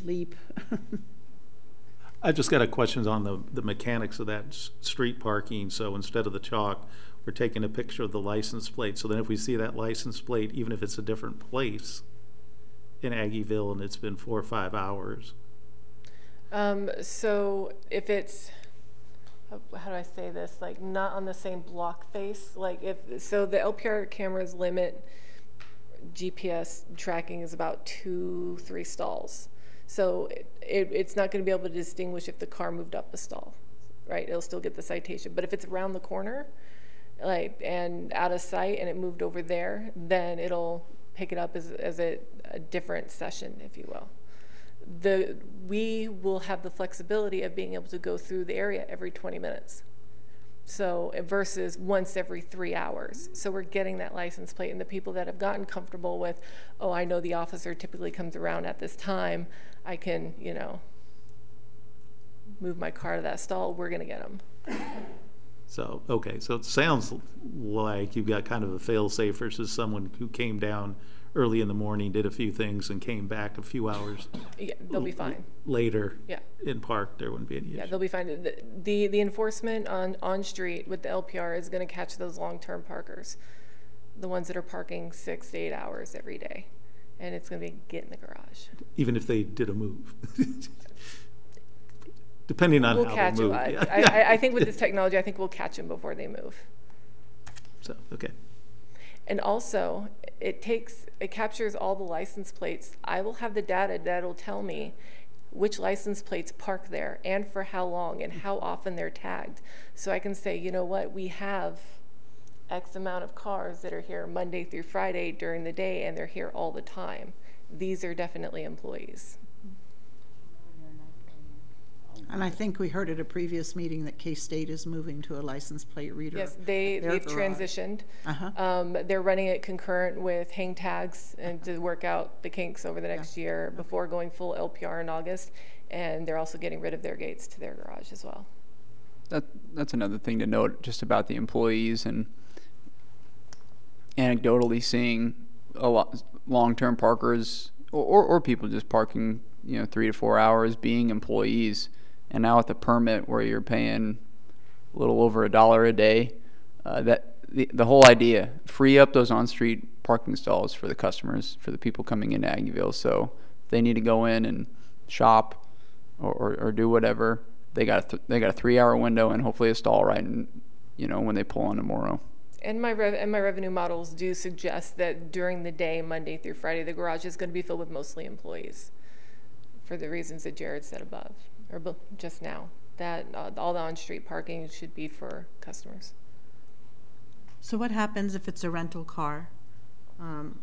leap. I just got a question on the mechanics of that street parking. So instead of the chalk, we're taking a picture of the license plate. So then if we see that license plate, even if it's a different place in Aggieville and it's been 4 or 5 hours. So if it's, how do I say this? Like not on the same block face. Like so the LPR cameras limit GPS tracking is about 2-3 stalls. So it's not going to be able to distinguish if the car moved up a stall, right? It'll still get the citation. But if it's around the corner, and out of sight, and it moved over there, then it'll pick it up as a different session, if you will. We will have the flexibility of being able to go through the area every 20 minutes. So versus once every 3 hours. So we're getting that license plate, and the people that have gotten comfortable with, oh, I know the officer typically comes around at this time, I can, move my car to that stall, we're gonna get them. So, okay, so it sounds like you've got kind of a fail-safe versus someone who came down early in the morning, did a few things, and came back a few hours. Yeah, they'll be fine. Later, yeah. In park, there wouldn't be any issue. Yeah, they'll be fine. The enforcement on street with the LPR is going to catch those long-term parkers, the ones that are parking 6 to 8 hours every day, and it's going to be get in the garage. Even if they did a move. Depending on how they move. I think with this technology, I think we'll catch them before they move. So, okay. And also, it captures all the license plates. I will have the data that'll tell me which license plates park there and for how long and how often they're tagged. So I can say, you know what, we have X amount of cars that are here Monday through Friday during the day, and they're here all the time. These are definitely employees. And I think we heard at a previous meeting that K-State is moving to a license plate reader. Yes, they've transitioned. They're running it concurrent with hang tags and to work out the kinks over the next year before going full LPR in August. And they're also getting rid of their gates to their garage as well. That's another thing to note just about the employees, and anecdotally seeing a lot long-term parkers or people just parking 3 to 4 hours being employees. And now with the permit where you're paying a little over $1 a day, that the whole idea, free up those on-street parking stalls for the customers, for the people coming into Aggieville. So if they need to go in and shop or do whatever, they got a 3-hour window and hopefully a stall right in, when they pull on tomorrow. And my revenue models do suggest that during the day, Monday through Friday, the garage is going to be filled with mostly employees, for the reasons that Jared said above, or just now, that all the on-street parking should be for customers. So what happens if it's a rental car and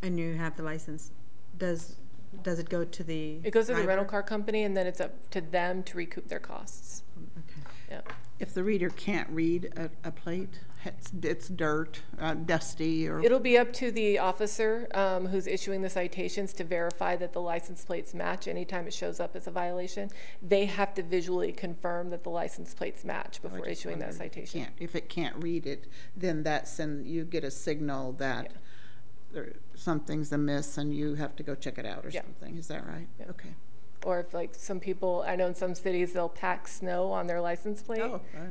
you have the license? Does it go to the It goes to driver? the rental car company, and then it's up to them to recoup their costs. Okay. Yeah. If the reader can't read a plate, it's dirt, dusty, or... It'll be up to the officer who's issuing the citations to verify that the license plates match anytime it shows up as a violation. They have to visually confirm that the license plates match before issuing that citation. If it can't read it, then you get a signal that something's amiss and you have to go check it out or something. Is that right? Yeah. Okay. Or if, like, some people, I know in some cities, they'll pack snow on their license plate,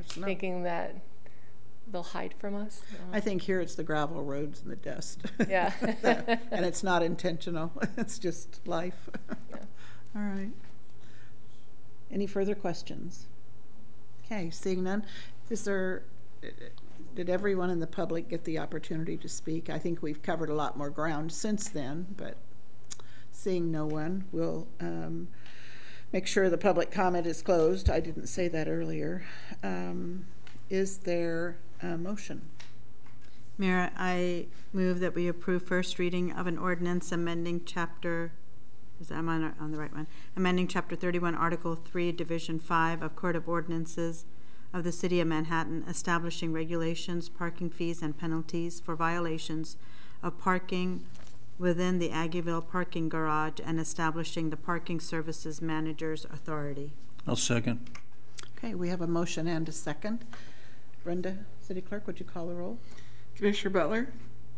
thinking that they'll hide from us. I think here it's the gravel roads and the dust. Yeah. And it's not intentional. It's just life. Yeah. All right. Any further questions? Okay, seeing none, did everyone in the public get the opportunity to speak? I think we've covered a lot more ground since then, but seeing no one, we'll make sure the public comment is closed. I didn't say that earlier. Is there a motion? Mayor, I move that we approve first reading of an ordinance amending chapter, am I on the right one? Amending chapter 31, article 3, division 5 of Code of Ordinances of the City of Manhattan, establishing regulations, parking fees, and penalties for violations of parking within the Aggieville Parking Garage and establishing the Parking Services Manager's authority. I'll second. Okay, we have a motion and a second. Brenda, City Clerk, would you call the roll? Commissioner Butler?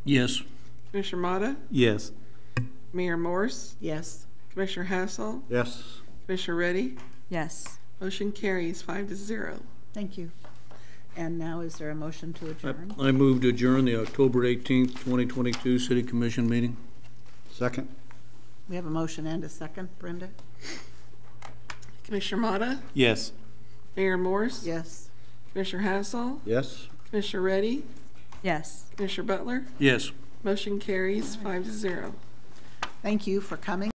Yes. Commissioner Motta? Yes. Mayor Morse? Yes. Commissioner Hassel? Yes. Commissioner Reddy? Yes. Motion carries 5-0. Thank you. And now is there a motion to adjourn? I move to adjourn the October 18th, 2022 City Commission meeting. Second. We have a motion and a second. Brenda? Commissioner Motta? Yes. Mayor Morse? Yes. Commissioner Hassel? Yes. Commissioner Reddy? Yes. Commissioner Butler? Yes. Motion carries 5-0. Thank you for coming.